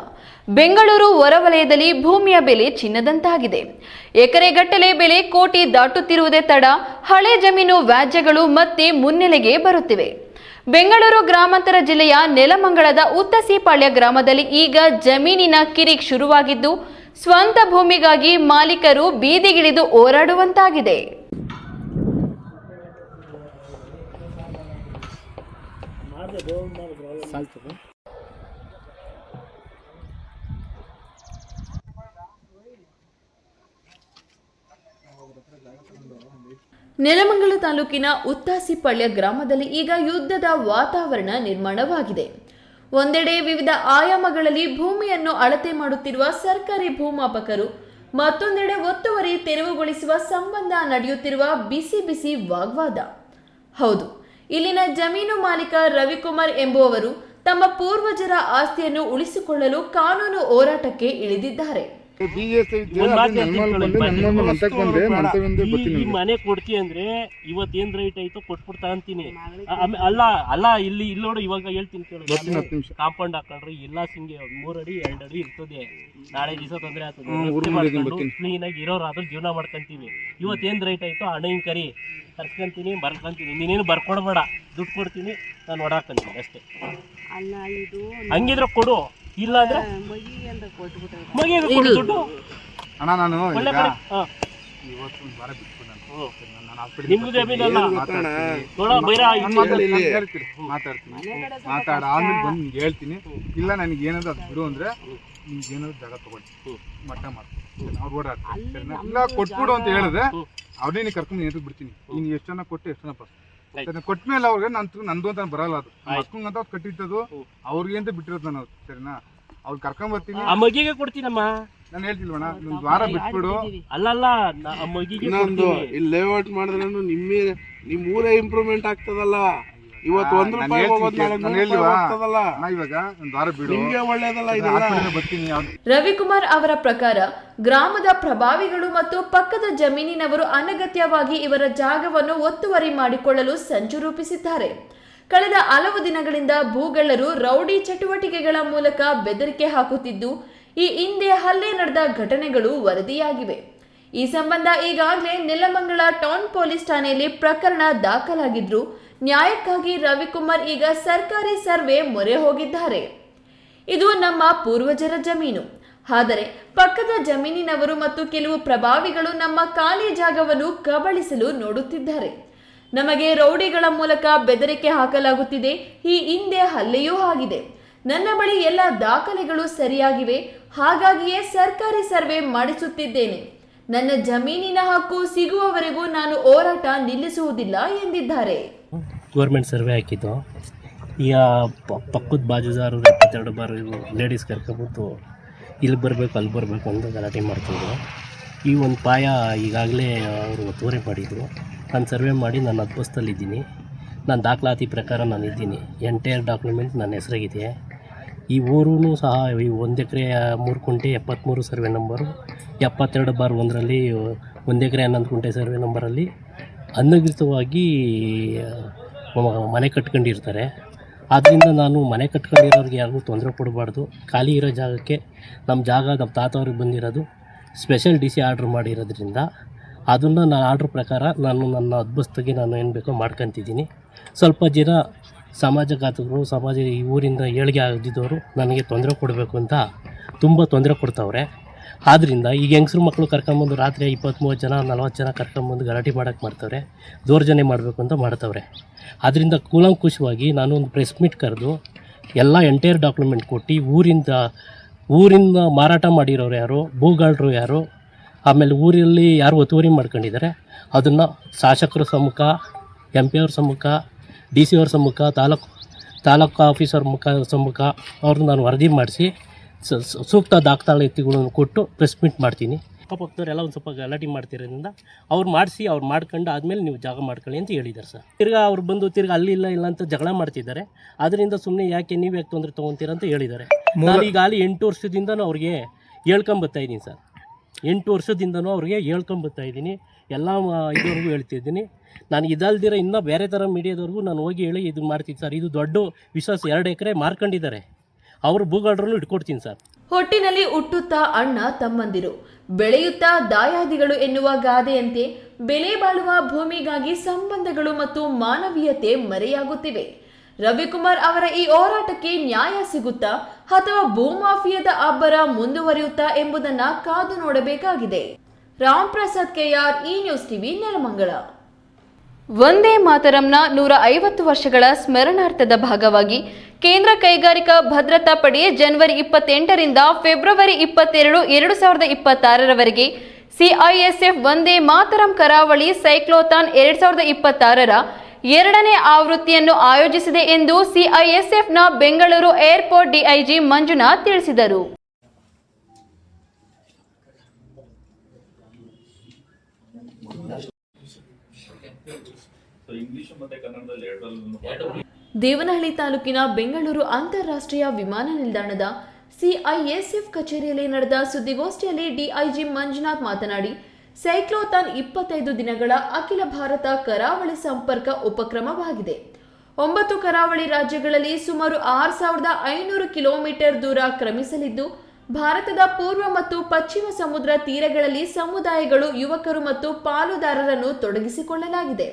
ಬೆಂಗಳೂರು ಹೊರವಲಯದಲ್ಲಿ ಭೂಮಿಯ ಬೆಲೆ ಚಿನ್ನದಂತಾಗಿದೆ. ಎಕರೆಗಟ್ಟಲೆ ಬೆಲೆ ಕೋಟಿ ದಾಟುತ್ತಿರುವುದೇ ತಡ, ಹಳೆ ಜಮೀನು ವ್ಯಾಜ್ಯಗಳು ಮತ್ತೆ ಮುನ್ನೆಲೆಗೆ ಬರುತ್ತಿವೆ. ಬೆಂಗಳೂರು ಗ್ರಾಮಾಂತರ ಜಿಲ್ಲೆಯ ನೆಲಮಂಗಲದ ಉತ್ತಸಿಪಾಳ್ಯ ಗ್ರಾಮದಲ್ಲಿ ಈಗ ಜಮೀನಿನ ಕಿರಿಕ್ ಶುರುವಾಗಿದ್ದು, ಸ್ವಂತ ಭೂಮಿಗಾಗಿ ಮಾಲೀಕರು ಬೀದಿಗಿಳಿದು ಹೋರಾಡುವಂತಾಗಿದೆ. ನೆಲಮಂಗಲ ತಾಲೂಕಿನ ಉತ್ತಾಸಿಪಾಳ್ಯ ಗ್ರಾಮದಲ್ಲಿ ಈಗ ಯುದ್ಧದ ವಾತಾವರಣ ನಿರ್ಮಾಣವಾಗಿದೆ. ಒಂದೆಡೆ ವಿವಿಧ ಆಯಾಮಗಳಲ್ಲಿ ಭೂಮಿಯನ್ನು ಅಳತೆ ಮಾಡುತ್ತಿರುವ ಸರ್ಕಾರಿ ಭೂಮಾಪಕರು, ಮತ್ತೊಂದೆಡೆ ಒತ್ತುವರಿ ತೆರವುಗೊಳಿಸುವ ಸಂಬಂಧ ನಡೆಯುತ್ತಿರುವ ಬಿಸಿ ವಾಗ್ವಾದ. ಹೌದು, ಇಲ್ಲಿನ ಜಮೀನು ಮಾಲೀಕ ರವಿಕುಮಾರ್ ಎಂಬುವವರು ತಮ್ಮ ಪೂರ್ವಜರ ಆಸ್ತಿಯನ್ನು ಉಳಿಸಿಕೊಳ್ಳಲು ಕಾನೂನು ಹೋರಾಟಕ್ಕೆ ಇಳಿದಿದ್ದಾರೆ. ಈ ಮನೆ ಕೊಡ್ತಿ ಅಂದ್ರೆ ಇವತ್ತೇನ್ ರೈಟ್ ಆಯ್ತು ಕೊಟ್ಬಿಡ್ತಾ ಅಂತೀನಿ. ಅಲ್ಲ ಇಲ್ಲಿ ನೋಡು, ಇವಾಗ ಹೇಳ್ತೀನಿ ಕೇಳು. ಕಾಂಪೌಂಡ್ ಹಾಕೊಂಡ್ರೆ ಎಲ್ಲ ಸಿಂಗೆ 3 ಅಡಿ 2 ಅಡಿ ಇರ್ತದೆ. ನಾಳೆ ದಿವಸ ತೊಂದರೆ ಆಗ್ತದೆ. ಕ್ಲೀನ್ ಆಗಿ ಇರೋರು ಆದ್ರೂ ಜೀವನ ಮಾಡ್ಕೊಂತೀವಿ. ಇವತ್ತೇನ್ ರೈಟ್ ಆಯ್ತು ಹಣ ಹಿಂಗ್ ಕರಿ ಕರ್ಸ್ಕೊಂತೀನಿ, ಬರ್ಕೊಂತೀನಿ. ನೀನೇನು ಬರ್ಕೊಡ್ಬೇಡ, ದುಡ್ಡು ಕೊಡ್ತೀನಿ, ನಾನು ಹೊಡಾಕಂತೀನಿ ಅಷ್ಟೇ. ಹಂಗಿದ್ರೆ ಕೊಡು, ಇಲ್ಲ ಅಂದ್ರೆ ಮಗಿಗೆ ಕೊಡು ದುಡ್ಡು. ಒಳ್ಳೆ ಕಡೆ ನಿಮ್ದು ಜಮೀನಲ್ಲ ನೋಡೋ ಬೈರ ಮಾತಾಡ ಆಮೇಲೆ ಬಂದು ಹೇಳ್ತೀನಿ. ಇಲ್ಲ ನನಗೆ ಏನಾದ್ರು ಅದು ಬಿಡು ಅಂದ್ರೆ ನಿಮ್ಗೆ ಏನಾದ್ರು ಜಾಗ ತಗೊಳ್ಳಿ, ಮಟ್ಟ ಮಾಡ್ತೀನಿ, ಅವ್ರು ಓಡಾಡ್ತೀನಿ. ಇಲ್ಲ ಕೊಟ್ಬಿಡು ಅಂತ ಹೇಳಿದ್ರೆ ಅವ್ರನ್ನೇ ಕರ್ಕೊಂಡು ಏನಾದ್ರು ಬಿಡ್ತೀನಿ. ನೀನು ಎಷ್ಟು ಜನ ಕೊಟ್ಟು ಎಷ್ಟು ಜನ ಕೊಟ್ಮೇಲೆ ಅವ್ರಿಗೆ ನಂದು ಅಂತ ಬರಲ್ಲ. ಅದು ಮಕ್ಕಳಂತ ಅವ್ರು ಕಟ್ಟಿರ್ತದು ಅವ್ರಿಗೆ ಅಂತ ಬಿಟ್ಟಿರೋದು ನಾನು. ಸರಿನಾ, ಅವ್ರು ಕರ್ಕೊಂಡ್ ಬರ್ತೀನಿ. ಆ ಮಗಿಗೆ ಕೊಡ್ತೀನಮ್ಮ, ನಾನು ಹೇಳ್ತಿಲ್ವಣ್ಣ, ಒಂದು ವಾರ ಬಿಟ್ಬಿಡು. ಅಲ್ಲ ಆ ಮಗಿಗೆ ಇಲ್ಲಿ ಲೇಔಟ್ ಮಾಡಿದ್ರೆ ನಿಮ್ ಊರೇ ಇಂಪ್ರೂವ್ಮೆಂಟ್ ಆಗ್ತದಲ್ಲ. ಇವತ್ತು ಇವಾಗ ಒಂದು ವಾರ ಬಿಡು, ನಿಮ್ಗೆ ಒಳ್ಳೇದಲ್ಲ. ಬರ್ತೀನಿ. ರವಿಕುಮಾರ್ ಅವರ ಪ್ರಕಾರ ಗ್ರಾಮದ ಪ್ರಭಾವಿಗಳು ಮತ್ತು ಪಕ್ಕದ ಜಮೀನಿನವರು ಅನಗತ್ಯವಾಗಿ ಇವರ ಜಾಗವನ್ನು ಒತ್ತುವರಿ ಮಾಡಿಕೊಳ್ಳಲು ಸಂಚು ರೂಪಿಸಿದ್ದಾರೆ. ಕಳೆದ ಹಲವು ದಿನಗಳಿಂದ ಭೂಗಳ್ಳರು ರೌಡಿ ಚಟುವಟಿಕೆಗಳ ಮೂಲಕ ಬೆದರಿಕೆ ಹಾಕುತ್ತಿದ್ದು, ಈ ಹಿಂದೆ ಹಲ್ಲೆ ನಡೆದ ಘಟನೆಗಳು ವರದಿಯಾಗಿವೆ. ಈ ಸಂಬಂಧ ಈಗಾಗಲೇ ನೆಲಮಂಗಲ ಟೌನ್ ಪೊಲೀಸ್ ಠಾಣೆಯಲ್ಲಿ ಪ್ರಕರಣ ದಾಖಲಾಗಿದ್ರು. ನ್ಯಾಯಕ್ಕಾಗಿ ರವಿಕುಮಾರ್ ಈಗ ಸರ್ಕಾರಿ ಸರ್ವೆ ಮೊರೆ ಹೋಗಿದ್ದಾರೆ. ಇದು ನಮ್ಮ ಪೂರ್ವಜರ ಜಮೀನು, ಆದರೆ ಪಕ್ಕದ ಜಮೀನಿನವರು ಮತ್ತು ಕೆಲವು ಪ್ರಭಾವಿಗಳು ನಮ್ಮ ಖಾಲಿ ಜಾಗವನ್ನು ಕಬಳಿಸಲು ನೋಡುತ್ತಿದ್ದಾರೆ. ನಮಗೆ ರೌಡಿಗಳ ಮೂಲಕ ಬೆದರಿಕೆ ಹಾಕಲಾಗುತ್ತಿದೆ. ಈ ಹಿಂದೆ ಹಲ್ಲೆಯೂ ಆಗಿದೆ. ನನ್ನ ಬಳಿ ಎಲ್ಲ ದಾಖಲೆಗಳು ಸರಿಯಾಗಿವೆ, ಹಾಗಾಗಿಯೇ ಸರ್ಕಾರಿ ಸರ್ವೆ ಮಾಡಿಸುತ್ತಿದ್ದೇನೆ. ನನ್ನ ಜಮೀನಿನ ಹಕ್ಕು ಸಿಗುವವರೆಗೂ ನಾನು ಹೋರಾಟ ನಿಲ್ಲಿಸುವುದಿಲ್ಲ ಎಂದಿದ್ದಾರೆ. ಗೌರ್ಮೆಂಟ್ ಸರ್ವೆ ಹಾಕಿದ್ದು, ಈಗ ಪಕ್ಕದ ಬಾಜುದಾರರು 72 ಬಾರು ಲೇಡೀಸ್ ಕರ್ಕೊಬಿಟ್ಟು ಇಲ್ಲಿ ಬರಬೇಕು ಅಲ್ಲಿ ಬರಬೇಕು ಅಂತ ಗಲಾಟೆ ಮಾಡ್ತಿದ್ರು. ಈ ಒಂದು ಪಾಯ ಈಗಾಗಲೇ ಅವರು ಒತ್ತುವರಿ ಮಾಡಿದರು. ನಾನು ಸರ್ವೆ ಮಾಡಿ ನಾನು ಅದ್ಬಸ್ತಲ್ಲಿದ್ದೀನಿ. ನಾನು ದಾಖಲಾತಿ ಪ್ರಕಾರ ನಾನು ಇದ್ದೀನಿ. ಎಂಟೈರ್ ಡಾಕ್ಯುಮೆಂಟ್ ನನ್ನ ಹೆಸರಾಗಿದೆ. ಈ ಊರೂ ಸಹ ಈ 1 ಎಕರೆ 3 ಕುಂಟೆ 73 ಸರ್ವೆ ನಂಬರು, 72/1ರಲ್ಲಿ 1 ಎಕರೆ 11 ಕುಂಟೆ ಸರ್ವೆ ನಂಬರಲ್ಲಿ ಅನಧಿಕೃತವಾಗಿ ಮನೆ ಕಟ್ಕೊಂಡಿರ್ತಾರೆ. ಆದ್ದರಿಂದ ನಾನು ಮನೆ ಕಟ್ಕೊಂಡಿರೋರಿಗೆ ಯಾರಿಗೂ ತೊಂದರೆ ಕೊಡಬಾರ್ದು. ಖಾಲಿ ಇರೋ ಜಾಗಕ್ಕೆ ನಮ್ಮ ಜಾಗ ನಮ್ಮ ತಾತವ್ರಿಗೆ ಬಂದಿರೋದು ಸ್ಪೆಷಲ್ DC ಆರ್ಡ್ರ್ ಮಾಡಿರೋದ್ರಿಂದ ಅದನ್ನು ನಾನು ಆರ್ಡ್ರ್ ಪ್ರಕಾರ ನಾನು ನನ್ನ ಅದ್ಬಸ್ತಾಗಿ ನಾನು ಏನು ಬೇಕೋ ಮಾಡ್ಕೊತಿದ್ದೀನಿ. ಸ್ವಲ್ಪ ಜನ ಸಮಾಜಘಾತಕರು, ಈ ಊರಿಂದ ಏಳಿಗೆ ಆಗಿದ್ದವರು ನನಗೆ ತೊಂದರೆ ಕೊಡಬೇಕು ಅಂತ ತುಂಬ ತೊಂದರೆ ಕೊಡ್ತಾವ್ರೆ. ಆದ್ದರಿಂದ ಈಗ ಹೆಂಗಸ್ರು ಮಕ್ಕಳು ಕರ್ಕೊಂಬಂದು ರಾತ್ರಿ 20-30 ಜನ 40 ಜನ ಕರ್ಕೊಂಬಂದು ಗಲಾಟೆ ಮಾಡೋಕ್ಕೆ ಮಾಡ್ತಾವ್ರೆ, ದೌರ್ಜನ್ಯ ಮಾಡಬೇಕು ಅಂತ ಮಾಡ್ತಾವ್ರೆ. ಆದ್ದರಿಂದ ಕೂಲಂಕುಷವಾಗಿ ನಾನು ಒಂದು ಪ್ರೆಸ್ ಮೀಟ್ ಕರೆದು ಎಲ್ಲ ಎಂಟೈರ್ ಡಾಕ್ಯುಮೆಂಟ್ ಕೊಟ್ಟು ಊರಿಂದ ಮಾರಾಟ ಮಾಡಿರೋರು ಯಾರು, ಭೂಗಾಳರು ಯಾರು, ಆಮೇಲೆ ಊರಲ್ಲಿ ಯಾರು ಒತ್ತುವರಿ ಮಾಡ್ಕೊಂಡಿದ್ದಾರೆ ಅದನ್ನು ಶಾಸಕರ ಸಮ್ಮುಖ, MP ಅವ್ರ ಸಮ್ಮುಖ, DC ಅವ್ರ ಸಮ್ಮುಖ, ತಾಲೂಕು ಆಫೀಸರ್ ಸಮ್ಮುಖ ಅವ್ರನ್ನ ನಾನು ವರದಿ ಮಾಡಿಸಿ ಸೂಕ್ತ ದಾಖಲಾತಿಗಳನ್ನು ಕೊಟ್ಟು ಪ್ರೆಸ್ ಮೀಟ್ ಮಾಡ್ತೀನಿ. ಅಕ್ಕಪಕ್ಕದವರೆಲ್ಲ ಒಂದು ಸ್ವಲ್ಪ ಗಲಾಟೆ ಮಾಡ್ತಿರೋದ್ರಿಂದ ಅವ್ರು ಮಾಡಿಸಿ ಅವ್ರು ಮಾಡ್ಕೊಂಡು ಆದಮೇಲೆ ನೀವು ಜಾಗ ಮಾಡ್ಕೊಳ್ಳಿ ಅಂತ ಹೇಳಿದ್ದಾರೆ ಸರ್. ತಿರ್ಗಾ ಅವ್ರು ಬಂದು ತಿರ್ಗಾ ಅಲ್ಲಿ ಇಲ್ಲ ಅಂತ ಜಗಳ ಮಾಡ್ತಿದ್ದಾರೆ. ಅದರಿಂದ ಸುಮ್ಮನೆ ಯಾಕೆ ನೀವು ಯಾಕೆ ತೊಂದರೆ ತೊಗೊತೀರ ಅಂತ ಹೇಳಿದ್ದಾರೆ. ನಾನು ಈಗ ಅಲ್ಲಿ 8 ವರ್ಷದಿಂದನೂ ಅವ್ರಿಗೆ ಹೇಳ್ಕೊಂಬರ್ತಾಯಿದ್ದೀನಿ ಸರ್. 8 ವರ್ಷದಿಂದನೂ ಅವ್ರಿಗೆ ಹೇಳ್ಕೊಂಬರ್ತಾಯಿದ್ದೀನಿ. ಎಲ್ಲ ಇದುವರೆಗೂ ಹೇಳ್ತಿದ್ದೀನಿ. ನಾನು ಇದಲ್ದಿರ ಇನ್ನೂ ಬೇರೆ ಥರ ಮೀಡಿಯಾದವ್ರಿಗೂ ನಾನು ಹೋಗಿ ಹೇಳಿ ಇದು ಮಾಡ್ತೀನಿ ಸರ್. ಇದು ದೊಡ್ಡ ವಿಶ್ವಾಸ. 2 ಎಕರೆ ಮಾರ್ಕೊಂಡಿದ್ದಾರೆ. ಅವರು ಭೂಗಾಳರನ್ನು ಇಟ್ಕೊಡ್ತೀನಿ ಸರ್. ಹೊಟ್ಟಿನಲ್ಲಿ ಹುಟ್ಟುತ್ತಾ ಅಣ್ಣ ತಮ್ಮಂದಿರು, ಬೆಳೆಯುತ್ತಾ ದಾಯಾದಿಗಳು ಎನ್ನುವ ಗಾದೆಯಂತೆ ಬೆಲೆ ಬಾಳುವ ಭೂಮಿಗಾಗಿ ಸಂಬಂಧಗಳು ಮತ್ತು ಮಾನವೀಯತೆ ಮರೆಯಾಗುತ್ತಿವೆ. ರವಿಕುಮಾರ್ ಅವರ ಈ ಹೋರಾಟಕ್ಕೆ ನ್ಯಾಯ ಸಿಗುತ್ತಾ ಅಥವಾ ಭೂಮಾಫಿಯಾದ ಅಬ್ಬರ ಮುಂದುವರಿಯುತ್ತಾ ಎಂಬುದನ್ನು ಕಾದು ನೋಡಬೇಕಾಗಿದೆ. ರಾಮ್ ಪ್ರಸಾದ್ KR, ಈ ನ್ಯೂಸ್ TV, ನೆಲಮಂಗಲ. ವಂದೇ ಮಾತರಂನ 150 ವರ್ಷಗಳ ಸ್ಮರಣಾರ್ಥದ ಭಾಗವಾಗಿ ಕೇಂದ್ರ ಕೈಗಾರಿಕಾ ಭದ್ರತಾ ಪಡೆ ಜನವರಿ 28ರಿಂದ ಫೆಬ್ರವರಿ 22, 2026ರವರೆಗೆ CISF ವಂದೇ ಮಾತರಂ ಕರಾವಳಿ ಸೈಕ್ಲೋಥಾನ್ 2026ರ 2ನೇ ಆವೃತ್ತಿಯನ್ನು ಆಯೋಜಿಸಿದೆ ಎಂದು CISFನ ಬೆಂಗಳೂರು ಏರ್ಪೋರ್ಟ್ DIG ಮಂಜುನಾಥ್ ತಿಳಿಸಿದರು. ದೇವನಹಳ್ಳಿ ತಾಲೂಕಿನ ಬೆಂಗಳೂರು ಅಂತಾರಾಷ್ಟ್ರೀಯ ವಿಮಾನ ನಿಲ್ದಾಣದ ಸಿಐಎಸ್ಎಫ್ ಕಚೇರಿಯಲ್ಲಿ ನಡೆದ ಸುದ್ದಿಗೋಷ್ಠಿಯಲ್ಲಿ ಡಿಐಜಿ ಮಂಜುನಾಥ್ ಮಾತನಾಡಿ, ಸೈಕ್ಲೋಥಾನ್ 25 ದಿನಗಳ ಅಖಿಲ ಭಾರತ ಕರಾವಳಿ ಸಂಪರ್ಕ ಉಪಕ್ರಮವಾಗಿದೆ. 9 ಕರಾವಳಿ ರಾಜ್ಯಗಳಲ್ಲಿ ಸುಮಾರು 6500 ಕಿಲೋಮೀಟರ್ ದೂರ ಕ್ರಮಿಸಲಿದ್ದು, ಭಾರತದ ಪೂರ್ವ ಮತ್ತು ಪಶ್ಚಿಮ ಸಮುದ್ರ ತೀರಗಳಲ್ಲಿ ಸಮುದಾಯಗಳು, ಯುವಕರು ಮತ್ತು ಪಾಲುದಾರರನ್ನು ತೊಡಗಿಸಿಕೊಳ್ಳಲಾಗಿದೆ.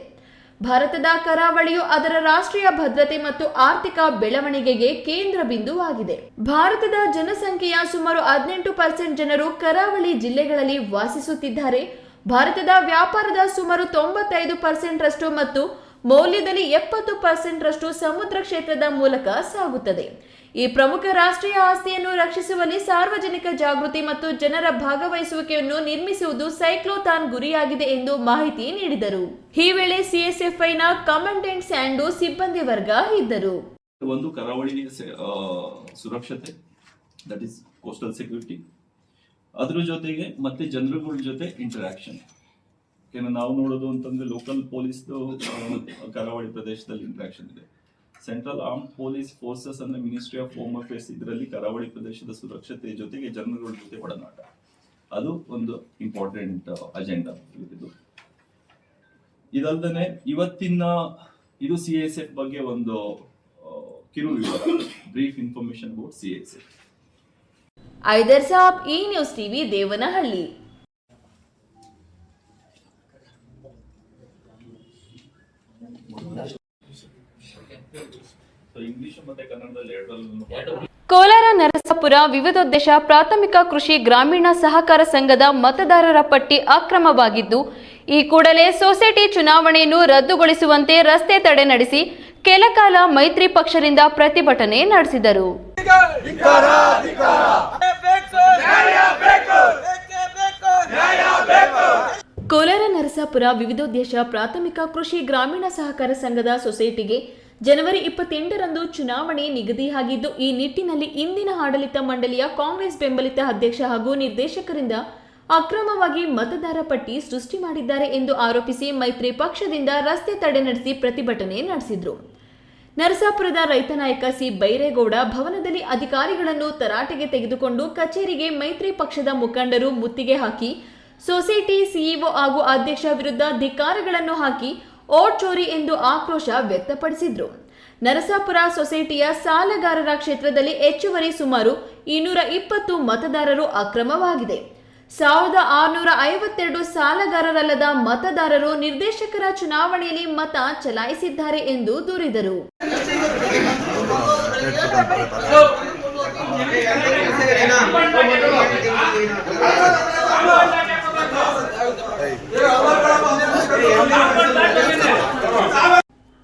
ಭಾರತದ ಕರಾವಳಿಯು ಅದರ ರಾಷ್ಟ್ರೀಯ ಭದ್ರತೆ ಮತ್ತು ಆರ್ಥಿಕ ಬೆಳವಣಿಗೆಗೆ ಕೇಂದ್ರ ಬಿಂದುವಾಗಿದೆ. ಭಾರತದ ಜನಸಂಖ್ಯೆಯ ಸುಮಾರು 18% ಜನರು ಕರಾವಳಿ ಜಿಲ್ಲೆಗಳಲ್ಲಿ ವಾಸಿಸುತ್ತಿದ್ದಾರೆ. ಭಾರತದ ವ್ಯಾಪಾರದ ಸುಮಾರು 95% ರಷ್ಟು ಮತ್ತು ಮೌಲ್ಯದಲ್ಲಿ 70% ರಷ್ಟು ಸಮುದ್ರ ಕ್ಷೇತ್ರದ ಮೂಲಕ ಸಾಗುತ್ತದೆ. ಈ ಪ್ರಮುಖ ರಾಷ್ಟ್ರೀಯ ಆಸ್ತಿಯನ್ನು ರಕ್ಷಿಸುವಲ್ಲಿ ಸಾರ್ವಜನಿಕ ಜಾಗೃತಿ ಮತ್ತು ಜನರ ಭಾಗವಹಿಸುವಿಕೆಯನ್ನು ನಿರ್ಮಿಸುವುದು ಸೈಕ್ಲೋಥಾನ್ ಗುರಿಯಾಗಿದೆ ಎಂದು ಮಾಹಿತಿ ನೀಡಿದರು. ಈ ವೇಳೆ ಸಿಎಸ್ಎಫ್ಐನ ಕಮಾಂಡೆಂಟ್ಸ್ ಅಂಡ್ ಸಿಬ್ಬಂದಿ ವರ್ಗ ಇದ್ದರು. ಒಂದು ಕರಾವಳಿ ಸುರಕ್ಷತೆ, ದಟ್ ಇಸ್ ಕೋಸ್ಟಲ್ ಸೆಕ್ಯೂರಿಟಿ, ಅದ್ರ ಜೊತೆಗೆ ಮತ್ತೆ ಜನರುಗಳ ಜೊತೆ ಇಂಟರಾಕ್ಷನ್. ನಾವು ನೋಡೋದು ಅಂತಂದ್ರೆ ಲೋಕಲ್ ಪೊಲೀಸ್ ಕರಾವಳಿ ಪ್ರದೇಶದಲ್ಲಿ ಇಂಟರಾಕ್ಷನ್ ಇದೆ. ಸೆಂಟ್ರಲ್ ಆರ್ಮ್ ಪೊಲೀಸ್ ಫೋರ್ಸಸ್ ಅಂದ್ರೆ ಮಿನಿಸ್ಟ್ರಿ ಆಫ್ ಹೋಮ್ ಅಫೇರ್ಸ್ ಇದರಲ್ಲಿ ಕರಾವಳಿ ಪ್ರದೇಶದ ಸುರಕ್ಷತೆ ಜೊತೆಗೆ ಜನರುಗಳ ಜೊತೆ ಒಡನಾಟ, ಅದು ಒಂದು ಇಂಪಾರ್ಟೆಂಟ್ ಅಜೆಂಡಾ ಇದು. ಇದಲ್ದೇ ಇವತ್ತಿನ ಇದು ಸಿಎಸ್ಎಫ್ ಬಗ್ಗೆ ಒಂದು ಕಿರು ವಿವರ, ಬ್ರೀಫ್ ಇನ್ಫಾರ್ಮೇಶನ್ ಅಬೌಟ್ ಸಿಎಸ್ಎಫ್. ಐದರ್ ಸಾಬ್, ಈ ನ್ಯೂಸ್ ಟಿವಿ, ದೇವನಹಳ್ಳಿ. ಕೋಲಾರ ನರಸಾಪುರ ವಿವಿಧೋದ್ದೇಶ ಪ್ರಾಥಮಿಕ ಕೃಷಿ ಗ್ರಾಮೀಣ ಸಹಕಾರ ಸಂಘದ ಮತದಾರರ ಪಟ್ಟಿ ಅಕ್ರಮವಾಗಿದ್ದು, ಈ ಕೂಡಲೇ ಸೊಸೈಟಿ ಚುನಾವಣೆಯನ್ನು ರದ್ದುಗೊಳಿಸುವಂತೆ ರಸ್ತೆ ತಡೆ ನಡೆಸಿ ಕೆಲಕಾಲ ಮೈತ್ರಿ ಪಕ್ಷದಿಂದ ಪ್ರತಿಭಟನೆ ನಡೆಸಿದರು. ಕೋಲಾರ ನರಸಾಪುರ ವಿವಿಧೋದ್ದೇಶ ಪ್ರಾಥಮಿಕ ಕೃಷಿ ಗ್ರಾಮೀಣ ಸಹಕಾರ ಸಂಘದ ಸೊಸೈಟಿಗೆ ಜನವರಿ 28ರಂದು ಚುನಾವಣೆ ನಿಗದಿಯಾಗಿದ್ದು, ಈ ನಿಟ್ಟಿನಲ್ಲಿ ಇಂದಿನ ಆಡಳಿತ ಮಂಡಳಿಯ ಕಾಂಗ್ರೆಸ್ ಬೆಂಬಲಿತ ಅಧ್ಯಕ್ಷ ಹಾಗೂ ನಿರ್ದೇಶಕರಿಂದ ಅಕ್ರಮವಾಗಿ ಮತದಾರ ಪಟ್ಟಿ ಸೃಷ್ಟಿ ಮಾಡಿದ್ದಾರೆ ಎಂದು ಆರೋಪಿಸಿ ಮೈತ್ರಿ ಪಕ್ಷದಿಂದ ರಸ್ತೆ ತಡೆ ನಡೆಸಿ ಪ್ರತಿಭಟನೆ ನಡೆಸಿದರು. ನರಸಾಪುರದ ರೈತ ನಾಯಕ ಸಿ ಬೈರೇಗೌಡ ಭವನದಲ್ಲಿ ಅಧಿಕಾರಿಗಳನ್ನು ತರಾಟೆಗೆ ತೆಗೆದುಕೊಂಡು ಕಚೇರಿಗೆ ಮೈತ್ರಿ ಪಕ್ಷದ ಮುಖಂಡರು ಮುತ್ತಿಗೆ ಹಾಕಿ ಸೊಸೈಟಿ ಸಿಇಒ ಹಾಗೂ ಅಧ್ಯಕ್ಷ ವಿರುದ್ಧ ಧಿಕ್ಕಾರಗಳನ್ನು ಹಾಕಿ ಓಟ್ ಚೋರಿ ಎಂದು ಆಕ್ರೋಶ ವ್ಯಕ್ತಪಡಿಸಿದ್ರು. ನರಸಾಪುರ ಸೊಸೈಟಿಯ ಸಾಲಗಾರರ ಕ್ಷೇತ್ರದಲ್ಲಿ ಹೆಚ್ಚುವರಿ ಸುಮಾರು 220 ಮತದಾರರು ಅಕ್ರಮವಾಗಿದೆ. 1652 ಸಾಲಗಾರರಲ್ಲದ ಮತದಾರರು ನಿರ್ದೇಶಕರ ಚುನಾವಣೆಯಲ್ಲಿ ಮತ ಚಲಾಯಿಸಿದ್ದಾರೆ ಎಂದು ದೂರಿದರು.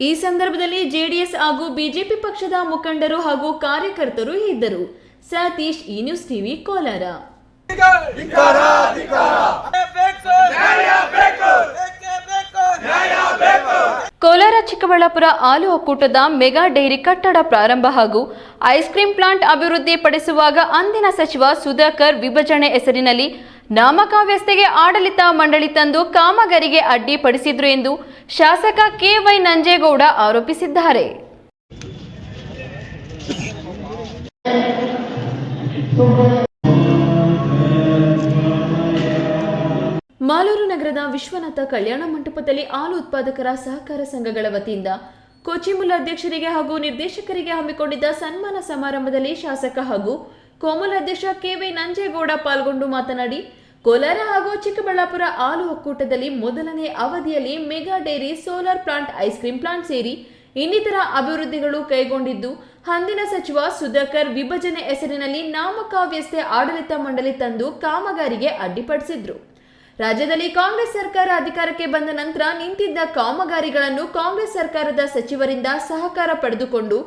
ಈ ಸಂದರ್ಭದಲ್ಲಿ ಜೆಡಿಎಸ್ ಹಾಗೂ ಬಿಜೆಪಿ ಪಕ್ಷದ ಮುಖಂಡರು ಹಾಗೂ ಕಾರ್ಯಕರ್ತರು ಇದ್ದರು. ಸತೀಶ್, ಈ ನ್ಯೂಸ್ ಟಿವಿ, ಕೋಲಾರ. ಕೋಲಾರ ಚಿಕ್ಕಬಳ್ಳಾಪುರ ಹಾಲು ಒಕ್ಕೂಟದ ಮೆಗಾ ಡೈರಿ ಕಟ್ಟಡ ಪ್ರಾರಂಭ ಹಾಗೂ ಐಸ್ ಕ್ರೀಂ ಪ್ಲಾಂಟ್ ಅಭಿವೃದ್ಧಿ ಪಡಿಸುವಾಗ ಅಂದಿನ ಸಚಿವ ಸುಧಾಕರ್ ವಿಭಜನೆ ಹೆಸರಿನಲ್ಲಿ ನಾಮಕಾವ್ಯಸ್ಥೆಗೆ ಆಡಳಿತ ಮಂಡಳಿ ತಂದು ಕಾಮಗಾರಿಗೆ ಅಡ್ಡಿಪಡಿಸಿದ್ರು ಎಂದು ಶಾಸಕ ಕೆ.ವೈ. ನಂಜೇಗೌಡ ಆರೋಪಿಸಿದ್ದಾರೆ. ಮಾಲೂರು ನಗರದ ವಿಶ್ವನಾಥ ಕಲ್ಯಾಣ ಮಂಟಪದಲ್ಲಿ ಹಾಲು ಉತ್ಪಾದಕರ ಸಹಕಾರ ಸಂಘಗಳ ವತಿಯಿಂದ ಕೊಚ್ಚಿಮುಲ್ ಅಧ್ಯಕ್ಷರಿಗೆ ಹಾಗೂ ನಿರ್ದೇಶಕರಿಗೆ ಹಮ್ಮಿಕೊಂಡಿದ್ದ ಸನ್ಮಾನ ಸಮಾರಂಭದಲ್ಲಿ ಶಾಸಕ ಹಾಗೂ ಕೋಮುಲ್ ಅಧ್ಯಕ್ಷ ಕೆ.ವೈ. ನಂಜೇಗೌಡ ಪಾಲ್ಗೊಂಡು ಮಾತನಾಡಿ, ಕೋಲಾರ ಹಾಗೂ ಚಿಕ್ಕಬಳ್ಳಾಪುರ ಹಾಲು ಒಕ್ಕೂಟದಲ್ಲಿ ಮೊದಲನೇ ಅವಧಿಯಲ್ಲಿ mega dairy, solar plant, ice cream plant ಸೇರಿ ಇನ್ನಿತರ ಅಭಿವೃದ್ಧಿಗಳು ಕೈಗೊಂಡಿದ್ದು, ಅಂದಿನ ಸಚಿವ ಸುಧಾಕರ್ ವಿಭಜನೆ ಹೆಸರಿನಲ್ಲಿ ನಾಮಕಾವ್ಯಸ್ಥೆ ಆಡಳಿತ ಮಂಡಳಿ ತಂದು ಕಾಮಗಾರಿಗೆ ಅಡ್ಡಿಪಡಿಸಿದ್ರು. ರಾಜ್ಯದಲ್ಲಿ ಕಾಂಗ್ರೆಸ್ ಸರ್ಕಾರ ಅಧಿಕಾರಕ್ಕೆ ಬಂದ ನಂತರ ನಿಂತಿದ್ದ ಕಾಮಗಾರಿಗಳನ್ನು ಕಾಂಗ್ರೆಸ್ ಸರ್ಕಾರದ ಸಚಿವರಿಂದ ಸಹಕಾರ ಪಡೆದುಕೊಂಡು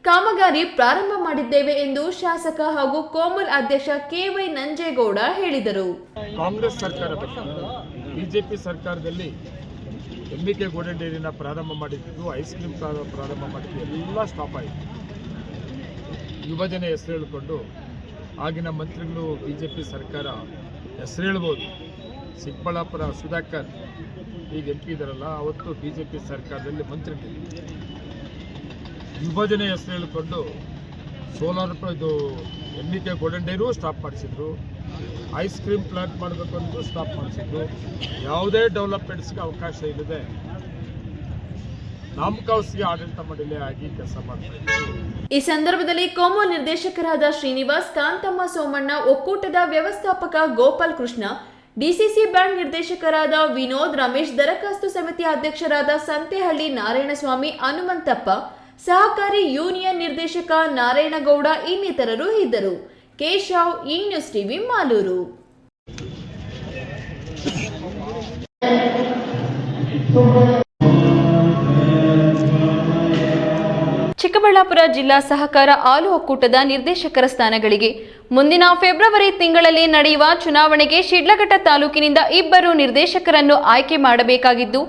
ಕಾಮಗಾರಿ ಪ್ರಾರಂಭ ಮಾಡಿದ್ದೇವೆ ಎಂದು ಶಾಸಕ ಹಾಗೂ ಕೋಮುಲ್ ಅಧ್ಯಕ್ಷ ಕೆ.ವೈ. ನಂಜೇಗೌಡ ಹೇಳಿದರು. ಕಾಂಗ್ರೆಸ್ ಸರ್ಕಾರದಲ್ಲಿ ಬಿಜೆಪಿ ಸರ್ಕಾರದಲ್ಲಿ ಎಂಬಿಕೆ ಗೋಲ್ಡನ್ ಡೈರಿನ ಪ್ರಾರಂಭ ಮಾಡಿದ್ದು, ಐಸ್ ಕ್ರೀಂ ಪ್ರಾರಂಭ ಮಾಡಿದ್ದು ಎಲ್ಲ ಸ್ಟಾಪ್ ಆಯಿತು. ವಿಭಜನೆ ಹೆಸರು ಹೇಳಿಕೊಂಡು ಆಗಿನ ಮಂತ್ರಿಗಳು ಬಿಜೆಪಿ ಸರ್ಕಾರ ಹೆಸರು ಹೇಳ್ಬೋದು. ಚಿಕ್ಕಬಳ್ಳಾಪುರ ಸುಧಾಕರ್ ಈಗ MP ಇದ್ದಾರಲ್ಲ, ಅವತ್ತು ಬಿಜೆಪಿ ಸರ್ಕಾರದಲ್ಲಿ ಮಂತ್ರಿಗಳು ವಿಭಜನೆ ಹೆಸರು ಹೇಳಿಕೊಂಡು ಸೋಲಾರ್ ಇದು NBK ಗೋಲ್ಡನ್ ಡೈರು ಸ್ಟಾಪ್ ಮಾಡಿಸಿದ್ರು, ಐಸ್ ಕ್ರೀಮ್ ಪ್ಲಾಂಟ್ ಮಾಡಬೇಕು ಅಂತ ಸ್ಟಾಪ್ ಮಾಡಿಸಿದ್ರು. ಯಾವುದೇ ಡೆವಲಪ್ಮೆಂಟ್ಸ್ಗೆ ಅವಕಾಶ ಇಲ್ಲದೆ ನಾಮಕಾವಸ್ಥೆಗೆ ಆಡಳಿತ ಮಂಡಳಿ ಆಗಿ ಕೆಲಸ ಮಾಡ್ತಾರೆ. ಈ ಸಂದರ್ಭದಲ್ಲಿ ಕೋಮು ನಿರ್ದೇಶಕರಾದ ಶ್ರೀನಿವಾಸ್, ಕಾಂತಮ್ಮ, ಸೋಮಣ್ಣ, ಒಕ್ಕೂಟದ ವ್ಯವಸ್ಥಾಪಕ ಗೋಪಾಲ್ ಕೃಷ್ಣ, ಡಿಸಿಸಿ ಬ್ಯಾಂಕ್ ನಿರ್ದೇಶಕರಾದ ವಿನೋದ್, ರಮೇಶ್, ದರಖಾಸ್ತು ಸಮಿತಿ ಅಧ್ಯಕ್ಷರಾದ ಸಂತೆಹಳ್ಳಿ ನಾರಾಯಣಸ್ವಾಮಿ, ಹನುಮಂತಪ್ಪ, ಸಹಕಾರಿ ಯೂನಿಯನ್ ನಿರ್ದೇಶಕ ನಾರಾಯಣಗೌಡ ಇನ್ನಿತರರು ಇದ್ದರು. ಕೇಶವ್, ಈ ನ್ಯೂಸ್ ಟಿವಿ, ಮಾಲೂರು. ಚಿಕ್ಕಬಳ್ಳಾಪುರ ಜಿಲ್ಲಾ ಸಹಕಾರ ಹಾಲು ಒಕ್ಕೂಟದ ನಿರ್ದೇಶಕರ ಸ್ಥಾನಗಳಿಗೆ ಮುಂದಿನ ಫೆಬ್ರವರಿ ತಿಂಗಳಲ್ಲಿ ನಡೆಯುವ ಚುನಾವಣೆಗೆ ಶಿಡ್ಲಘಟ್ಟ ತಾಲೂಕಿನಿಂದ 2 ನಿರ್ದೇಶಕರನ್ನು ಆಯ್ಕೆ ಮಾಡಬೇಕಾಗಿದ್ದು,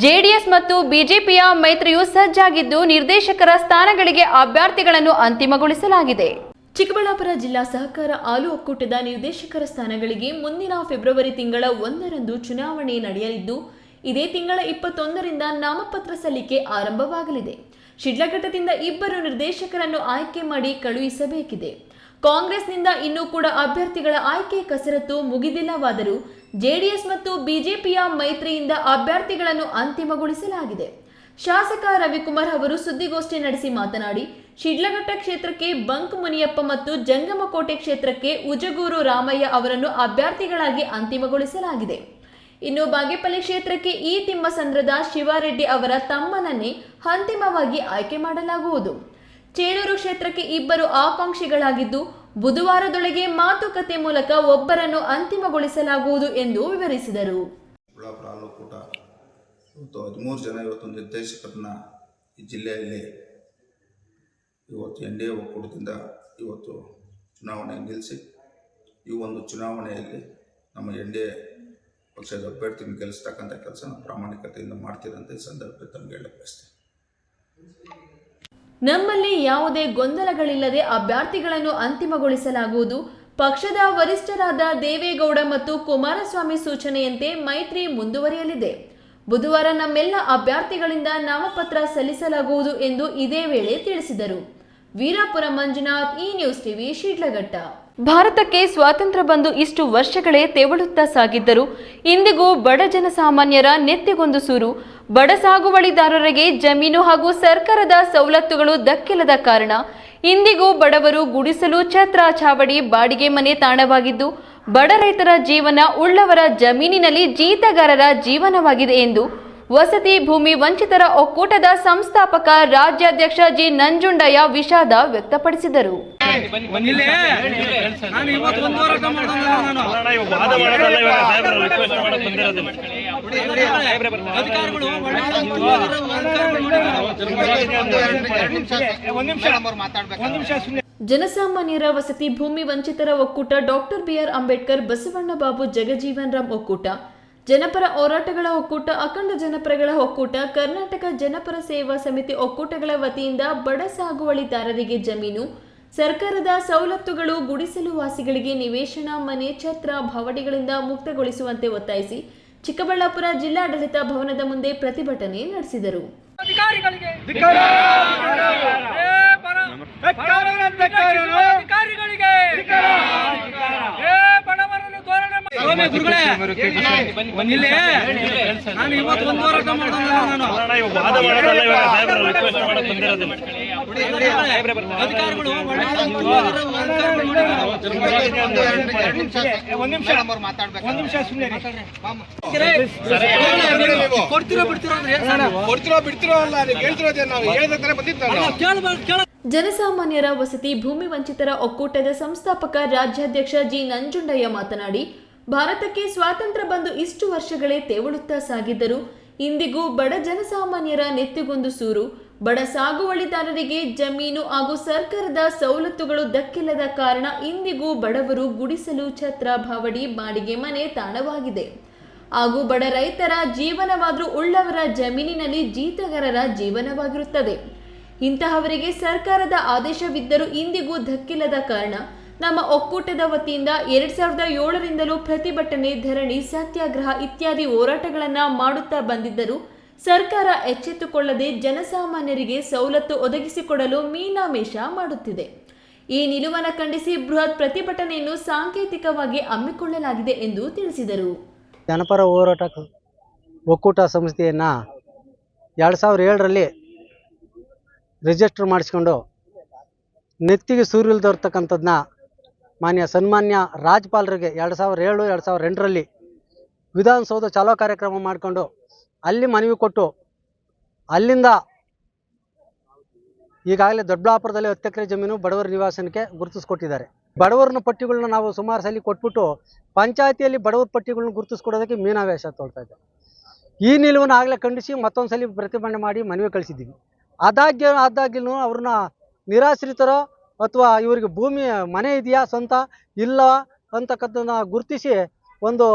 ಜೆಡಿಎಸ್ ಮತ್ತು ಬಿಜೆಪಿಯ ಮೈತ್ರಿಯು ಸಜ್ಜಾಗಿದ್ದು ನಿರ್ದೇಶಕರ ಸ್ಥಾನಗಳಿಗೆ ಅಭ್ಯರ್ಥಿಗಳನ್ನು ಅಂತಿಮಗೊಳಿಸಲಾಗಿದೆ. ಚಿಕ್ಕಬಳ್ಳಾಪುರ ಜಿಲ್ಲಾ ಸಹಕಾರ ಹಾಲು ಒಕ್ಕೂಟದ ನಿರ್ದೇಶಕರ ಸ್ಥಾನಗಳಿಗೆ ಮುಂದಿನ ಫೆಬ್ರವರಿ ತಿಂಗಳ 1ರಂದು ಚುನಾವಣೆ ನಡೆಯಲಿದ್ದು, ಇದೇ ತಿಂಗಳ 21ರಿಂದ ನಾಮಪತ್ರ ಸಲ್ಲಿಕೆ ಆರಂಭವಾಗಲಿದೆ. ಶಿಡ್ಲಘಟ್ಟದಿಂದ 2 ನಿರ್ದೇಶಕರನ್ನು ಆಯ್ಕೆ ಮಾಡಿ ಕಳುಹಿಸಬೇಕಿದೆ. ಕಾಂಗ್ರೆಸ್ನಿಂದ ಇನ್ನೂ ಕೂಡ ಅಭ್ಯರ್ಥಿಗಳ ಆಯ್ಕೆ ಕಸರತ್ತು ಮುಗಿದಿಲ್ಲವಾದರೂ ಜೆಡಿಎಸ್ ಮತ್ತು ಬಿಜೆಪಿಯ ಮೈತ್ರಿಯಿಂದ ಅಭ್ಯರ್ಥಿಗಳನ್ನು ಅಂತಿಮಗೊಳಿಸಲಾಗಿದೆ. ಶಾಸಕ ರವಿಕುಮಾರ್ ಅವರು ಸುದ್ದಿಗೋಷ್ಠಿ ನಡೆಸಿ ಮಾತನಾಡಿ, ಶಿಡ್ಲಘಟ್ಟ ಕ್ಷೇತ್ರಕ್ಕೆ ಬಂಕ್ ಮುನಿಯಪ್ಪ ಮತ್ತು ಜಂಗಮಕೋಟೆ ಕ್ಷೇತ್ರಕ್ಕೆ ಉಜಗೂರು ರಾಮಯ್ಯ ಅವರನ್ನು ಅಭ್ಯರ್ಥಿಗಳಾಗಿ ಅಂತಿಮಗೊಳಿಸಲಾಗಿದೆ. ಇನ್ನು ಬಾಗೇಪಲ್ಲಿ ಕ್ಷೇತ್ರಕ್ಕೆ ಈ ತಿಮ್ಮಸಂದ್ರದ ಶಿವಾರೆಡ್ಡಿ ಅವರ ತಮ್ಮನನ್ನೇ ಅಂತಿಮವಾಗಿ ಆಯ್ಕೆ ಮಾಡಲಾಗುವುದು. ಚೇಳೂರು ಕ್ಷೇತ್ರಕ್ಕೆ 2 ಆಕಾಂಕ್ಷಿಗಳಾಗಿದ್ದು, ಬುಧವಾರದೊಳಗೆ ಮಾತುಕತೆ ಮೂಲಕ ಒಬ್ಬರನ್ನು ಅಂತಿಮಗೊಳಿಸಲಾಗುವುದು ಎಂದು ವಿವರಿಸಿದರು. ಇವತ್ತು 13 ಜನ ಇವತ್ತು ನಿರ್ದೇಶಕರನ್ನ ಈ ಜಿಲ್ಲೆಯಲ್ಲಿ ಇವತ್ತು NDA ಒಕ್ಕೂಟದಿಂದ ಇವತ್ತು ಚುನಾವಣೆ ನಿಲ್ಲಿಸಿ ಈ ಒಂದು ಚುನಾವಣೆಯಲ್ಲಿ ನಮ್ಮ NDA ಪಕ್ಷದ ಅಭ್ಯರ್ಥಿನ ಗೆಲ್ಲಿಸ್ತಕ್ಕಂಥ ಕೆಲಸ ನಾವು ಪ್ರಾಮಾಣಿಕತೆಯಿಂದ ಮಾಡ್ತೀರಂತ ಈ ಸಂದರ್ಭದಲ್ಲಿ ತಮಗೆ ಹೇಳಕ್ಕೆ ಬಯಸ್ತೇನೆ. ನಮ್ಮಲ್ಲಿ ಯಾವುದೇ ಗೊಂದಲಗಳಿಲ್ಲದೆ ಅಭ್ಯರ್ಥಿಗಳನ್ನು ಅಂತಿಮಗೊಳಿಸಲಾಗುವುದು. ಪಕ್ಷದ ವರಿಷ್ಠರಾದ ದೇವೇಗೌಡ ಮತ್ತು ಕುಮಾರಸ್ವಾಮಿ ಸೂಚನೆಯಂತೆ ಮೈತ್ರಿ ಮುಂದುವರಿಯಲಿದೆ. ಬುಧವಾರ ನಮ್ಮೆಲ್ಲ ಅಭ್ಯರ್ಥಿಗಳಿಂದ ನಾಮಪತ್ರ ಸಲ್ಲಿಸಲಾಗುವುದು ಎಂದು ಇದೇ ವೇಳೆ ತಿಳಿಸಿದರು. ವೀರಾಪುರ ಮಂಜುನಾಥ್, ಈ ನ್ಯೂಸ್ ಟಿವಿ, ಶಿಡ್ಲಘಟ್ಟ. ಭಾರತಕ್ಕೆ ಸ್ವಾತಂತ್ರ್ಯ ಬಂದು ಇಷ್ಟು ವರ್ಷಗಳೇ ತೆವಳುತ್ತಾ ಸಾಗಿದ್ದರೂ ಇಂದಿಗೂ ಬಡ ಜನಸಾಮಾನ್ಯರ ನೆತ್ತಿಗೊಂದು ಸೂರು. ಬಡ ಸಾಗುವಳಿದಾರರಿಗೆ ಜಮೀನು ಹಾಗೂ ಸರ್ಕಾರದ ಸವಲತ್ತುಗಳು ದಕ್ಕಿಲ್ಲದ ಕಾರಣ ಇಂದಿಗೂ ಬಡವರು ಗುಡಿಸಲು, ಛತ್ರ, ಛಾವಡಿ, ಬಾಡಿಗೆ ಮನೆ ತಾಣವಾಗಿದ್ದು ಬಡ ರೈತರ ಜೀವನ ಉಳ್ಳವರ ಜಮೀನಿನಲ್ಲಿ ಜೀತಗಾರರ ಜೀವನವಾಗಿದೆ ಎಂದು ವಸತಿ ಭೂಮಿ ವಂಚಿತರ ಒಕ್ಕೂಟದ ಸಂಸ್ಥಾಪಕ ರಾಜ್ಯಾಧ್ಯಕ್ಷ ಜಿ ನಂಜುಂಡಯ್ಯ ವಿಷಾದ ವ್ಯಕ್ತಪಡಿಸಿದರು. ಜನಸಾಮಾನ್ಯರ ವಸತಿ ಭೂಮಿ ವಂಚಿತರ ಒಕ್ಕೂಟ, ಡಾಕ್ಟರ್ BR ಅಂಬೇಡ್ಕರ್, ಬಸವಣ್ಣ ಬಾಬು ಜಗಜೀವನ್ ರಾಮ್ ಒಕ್ಕೂಟ, ಜನಪರ ಹೋರಾಟಗಳ ಒಕ್ಕೂಟ, ಅಖಂಡ ಜನಪರಗಳ ಒಕ್ಕೂಟ, ಕರ್ನಾಟಕ ಜನಪರ ಸೇವಾ ಸಮಿತಿ ಒಕ್ಕೂಟಗಳ ವತಿಯಿಂದ ಬಡ ಸಾಗುವಳಿದಾರರಿಗೆ ಜಮೀನು, ಸರ್ಕಾರದ ಸವಲತ್ತುಗಳು, ಗುಡಿಸಲು ವಾಸಿಗಳಿಗೆ ನಿವೇಶನ, ಮನೆ, ಛತ್ರ, ಭವಡಿಗಳಿಂದ ಮುಕ್ತಗೊಳಿಸುವಂತೆ ಒತ್ತಾಯಿಸಿ ಚಿಕ್ಕಬಳ್ಳಾಪುರ ಜಿಲ್ಲಾಡಳಿತ ಭವನದ ಮುಂದೆ ಪ್ರತಿಭಟನೆ ನಡೆಸಿದರು. ಜನಸಾಮಾನ್ಯರ ವಸತಿ ಭೂಮಿ ವಂಚಿತರ ಒಕ್ಕೂಟದ ಸಂಸ್ಥಾಪಕ ರಾಜ್ಯಾಧ್ಯಕ್ಷ ಜಿ ನಂಜುಂಡಯ್ಯ ಮಾತನಾಡಿ, ಭಾರತಕ್ಕೆ ಸ್ವಾತಂತ್ರ್ಯ ಬಂದು ಇಷ್ಟು ವರ್ಷಗಳೇ ತೆವಳುತ್ತಾ ಸಾಗಿದ್ದರೂ ಇಂದಿಗೂ ಬಡ ಜನಸಾಮಾನ್ಯರ ನೆತ್ತಿಗೊಂದು ಸೂರು. ಬಡ ಸಾಗುವಳಿದಾರರಿಗೆ ಜಮೀನು ಹಾಗೂ ಸರ್ಕಾರದ ಸವಲತ್ತುಗಳು ದಕ್ಕಿಲ್ಲದ ಕಾರಣ ಇಂದಿಗೂ ಬಡವರು ಗುಡಿಸಲು, ಛತ್ರ, ಬಾವಡಿ, ಬಾಡಿಗೆ ಮನೆ ತಾಣವಾಗಿದೆ. ಹಾಗೂ ಬಡ ರೈತರ ಜೀವನವಾದರೂ ಉಳ್ಳವರ ಜಮೀನಿನಲ್ಲಿ ಜೀತಗಾರರ ಜೀವನವಾಗಿರುತ್ತದೆ. ಇಂತಹವರಿಗೆ ಸರ್ಕಾರದ ಆದೇಶವಿದ್ದರೂ ಇಂದಿಗೂ ದಕ್ಕಿಲ್ಲದ ಕಾರಣ ನಮ್ಮ ಒಕ್ಕೂಟದ ವತಿಯಿಂದ 2007ರಿಂದಲೂ ಪ್ರತಿಭಟನೆ, ಧರಣಿ, ಸತ್ಯಾಗ್ರಹ ಇತ್ಯಾದಿ ಹೋರಾಟಗಳನ್ನು ಮಾಡುತ್ತಾ ಬಂದಿದ್ದರೂ ಸರ್ಕಾರ ಎಚ್ಚೆತ್ತುಕೊಳ್ಳದೆ ಜನಸಾಮಾನ್ಯರಿಗೆ ಸವಲತ್ತು ಒದಗಿಸಿಕೊಡಲು ಮೀನಾಮೇಷ ಮಾಡುತ್ತಿದೆ. ಈ ನಿಲುವನ್ನು ಖಂಡಿಸಿ ಬೃಹತ್ ಪ್ರತಿಭಟನೆಯನ್ನು ಸಾಂಕೇತಿಕವಾಗಿ ಹಮ್ಮಿಕೊಳ್ಳಲಾಗಿದೆ ಎಂದು ತಿಳಿಸಿದರು. ಜನಪರ ಹೋರಾಟ ಒಕ್ಕೂಟ ಸಂಸ್ಥೆಯನ್ನು 2007ರಲ್ಲಿ ರಿಜಿಸ್ಟರ್ ಮಾಡಿಸ್ಕೊಂಡು ನೆತ್ತಿಗೆ ಸೂರಿಲ್ದಿರ್ತಕ್ಕಂಥದ್ದನ್ನ ಸನ್ಮಾನ್ಯ ರಾಜ್ಯಪಾಲರಿಗೆ 2007-2008ರಲ್ಲಿ ವಿಧಾನಸೌಧ ಚಾಲೋ ಕಾರ್ಯಕ್ರಮ ಮಾಡಿಕೊಂಡು ಅಲ್ಲಿ ಮನವಿ ಕೊಟ್ಟು ಅಲ್ಲಿಂದ ಈಗಾಗಲೇ ದೊಡ್ಡಬಳ್ಳಾಪುರದಲ್ಲಿ 10 ಎಕರೆ ಜಮೀನು ಬಡವರ ನಿವಾಸನಕ್ಕೆ ಗುರುತಿಸ್ಕೊಟ್ಟಿದ್ದಾರೆ. ಬಡವರನ್ನ ಪಟ್ಟಿಗಳನ್ನ ನಾವು ಸುಮಾರು ಸಲ ಕೊಟ್ಬಿಟ್ಟು ಪಂಚಾಯತಿಯಲ್ಲಿ ಬಡವರ ಪಟ್ಟಿಗಳನ್ನ ಗುರುತಿಸ್ಕೊಡೋದಕ್ಕೆ ಮೀನಾವೇಶ ತೋಳ್ತಾ ಇದ್ದಾರೆ. ಈ ನಿಲುವನ್ನು ಆಗಲೇ ಖಂಡಿಸಿ ಮತ್ತೊಂದು ಸಲ ಪ್ರತಿಭಟನೆ ಮಾಡಿ ಮನವಿ ಕಳಿಸಿದ್ದೀವಿ. ಆದಾಗ್ಯೂ ಅವ್ರನ್ನ ನಿರಾಶ್ರಿತರೋ ಅಥವಾ ಇವರಿಗೆ ಭೂಮಿ ಮನೆ ಇದೆಯಾ ಸ್ವಂತ ಇಲ್ಲ ಅಂತಕ್ಕಂಥದ್ದನ್ನ ಗುರುತಿಸಿ ಒಂದು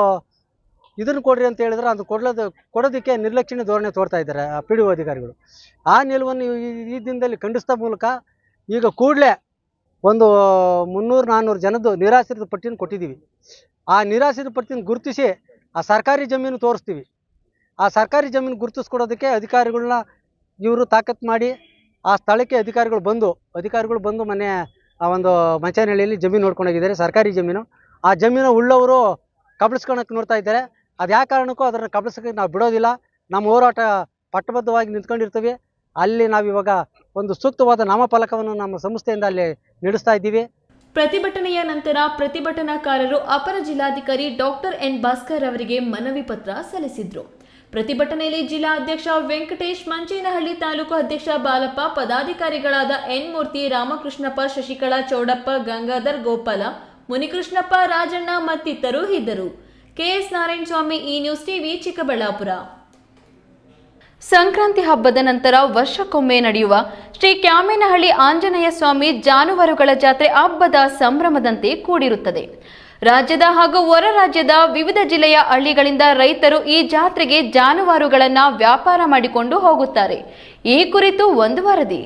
ಇದನ್ನು ಕೊಡ್ರಿ ಅಂತ ಹೇಳಿದ್ರೆ ಅದು ಕೊಡೋದಕ್ಕೆ ನಿರ್ಲಕ್ಷ್ಯ ಧೋರಣೆ ತೋರ್ತಾ ಇದ್ದಾರೆ PDO ಅಧಿಕಾರಿಗಳು. ಆ ನಿಲುವನ್ನು ಈ ದಿನದಲ್ಲಿ ಖಂಡಿಸ್ತಾ ಮೂಲಕ ಈಗ ಕೂಡಲೇ ಒಂದು 300-400 ಜನದ್ದು ನಿರಾಶ್ರಿತ ಪಟ್ಟಿಯನ್ನು ಕೊಟ್ಟಿದ್ದೀವಿ. ಆ ನಿರಾಶ್ರಿತ ಪಟ್ಟಿಯನ್ನು ಗುರುತಿಸಿ ಆ ಸರ್ಕಾರಿ ಜಮೀನು ತೋರಿಸ್ತೀವಿ. ಆ ಸರ್ಕಾರಿ ಜಮೀನು ಗುರುತಿಸ್ಕೊಡೋದಕ್ಕೆ ಅಧಿಕಾರಿಗಳನ್ನ ಇವರು ತಾಕತ್ತು ಮಾಡಿ ಆ ಸ್ಥಳಕ್ಕೆ ಅಧಿಕಾರಿಗಳು ಬಂದು ಮೊನ್ನೆ ಆ ಒಂದು ಮಂಚನಹಳ್ಳಿಯಲ್ಲಿ ಜಮೀನು ನೋಡ್ಕೊಂಡೋಗಿದ್ದಾರೆ. ಸರ್ಕಾರಿ ಜಮೀನು. ಆ ಜಮೀನು ಉಳ್ಳವರು ಕಬಳಿಸ್ಕೊಳಕ್ಕೆ ನೋಡ್ತಾ ಇದ್ದಾರೆ. ಅದು ಯಾವ ಕಾರಣಕ್ಕೂ ಅದನ್ನು ಕಬಳಿಸೋಕ್ಕೆ ನಾವು ಬಿಡೋದಿಲ್ಲ. ನಮ್ಮ ಹೋರಾಟ ಪಟ್ಟಬದ್ಧವಾಗಿ ನಿಂತ್ಕೊಂಡಿರ್ತೀವಿ. ಅಲ್ಲಿ ನಾವಿವಾಗ ಒಂದು ಸೂಕ್ತವಾದ ನಾಮಫಲಕವನ್ನು ನಮ್ಮ ಸಂಸ್ಥೆಯಿಂದ ಅಲ್ಲಿ ನಡೆಸ್ತಾ ಇದ್ದೀವಿ. ಪ್ರತಿಭಟನೆಯ ನಂತರ ಪ್ರತಿಭಟನಾಕಾರರು ಅಪರ ಜಿಲ್ಲಾಧಿಕಾರಿ ಡಾಕ್ಟರ್ ಎನ್ ಭಾಸ್ಕರ್ ಅವರಿಗೆ ಮನವಿ ಪತ್ರ ಸಲ್ಲಿಸಿದ್ರು. ಪ್ರತಿಭಟನೆಯಲ್ಲಿ ಜಿಲ್ಲಾ ಅಧ್ಯಕ್ಷ ವೆಂಕಟೇಶ್, ಮಂಚೇನಹಳ್ಳಿ ತಾಲೂಕು ಅಧ್ಯಕ್ಷ ಬಾಲಪ್ಪ, ಪದಾಧಿಕಾರಿಗಳಾದ ಎನ್ ಮೂರ್ತಿ, ರಾಮಕೃಷ್ಣಪ್ಪ, ಶಶಿಕಲಾ, ಚೌಡಪ್ಪ, ಗಂಗಾಧರ್, ಗೋಪಾಲ, ಮುನಿಕೃಷ್ಣಪ್ಪ, ರಾಜಣ್ಣ ಮತ್ತಿತರರು ಇದ್ದರು. KS ನಾರಾಯಣಸ್ವಾಮಿ, ಈ ನ್ಯೂಸ್ ಟಿವಿ, ಚಿಕ್ಕಬಳ್ಳಾಪುರ. ಸಂಕ್ರಾಂತಿ ಹಬ್ಬದ ನಂತರ ವರ್ಷಕ್ಕೊಮ್ಮೆ ನಡೆಯುವ ಶ್ರೀ ಕ್ಯಾಮೇನಹಳ್ಳಿ ಆಂಜನೇಯ ಸ್ವಾಮಿ ಜಾನುವಾರುಗಳ ಜಾತ್ರೆ ಹಬ್ಬದ ಸಂಭ್ರಮದಂತೆ ಕೂಡಿರುತ್ತದೆ. ರಾಜ್ಯದ ಹಾಗೂ ಹೊರ ರಾಜ್ಯದ ವಿವಿಧ ಜಿಲ್ಲೆಯ ಹಳ್ಳಿಗಳಿಂದ ರೈತರು ಈ ಜಾತ್ರೆಗೆ ಜಾನುವಾರುಗಳನ್ನು ವ್ಯಾಪಾರ ಮಾಡಿಕೊಂಡು ಹೋಗುತ್ತಾರೆ. ಈ ಕುರಿತು ಒಂದು ವರದಿ.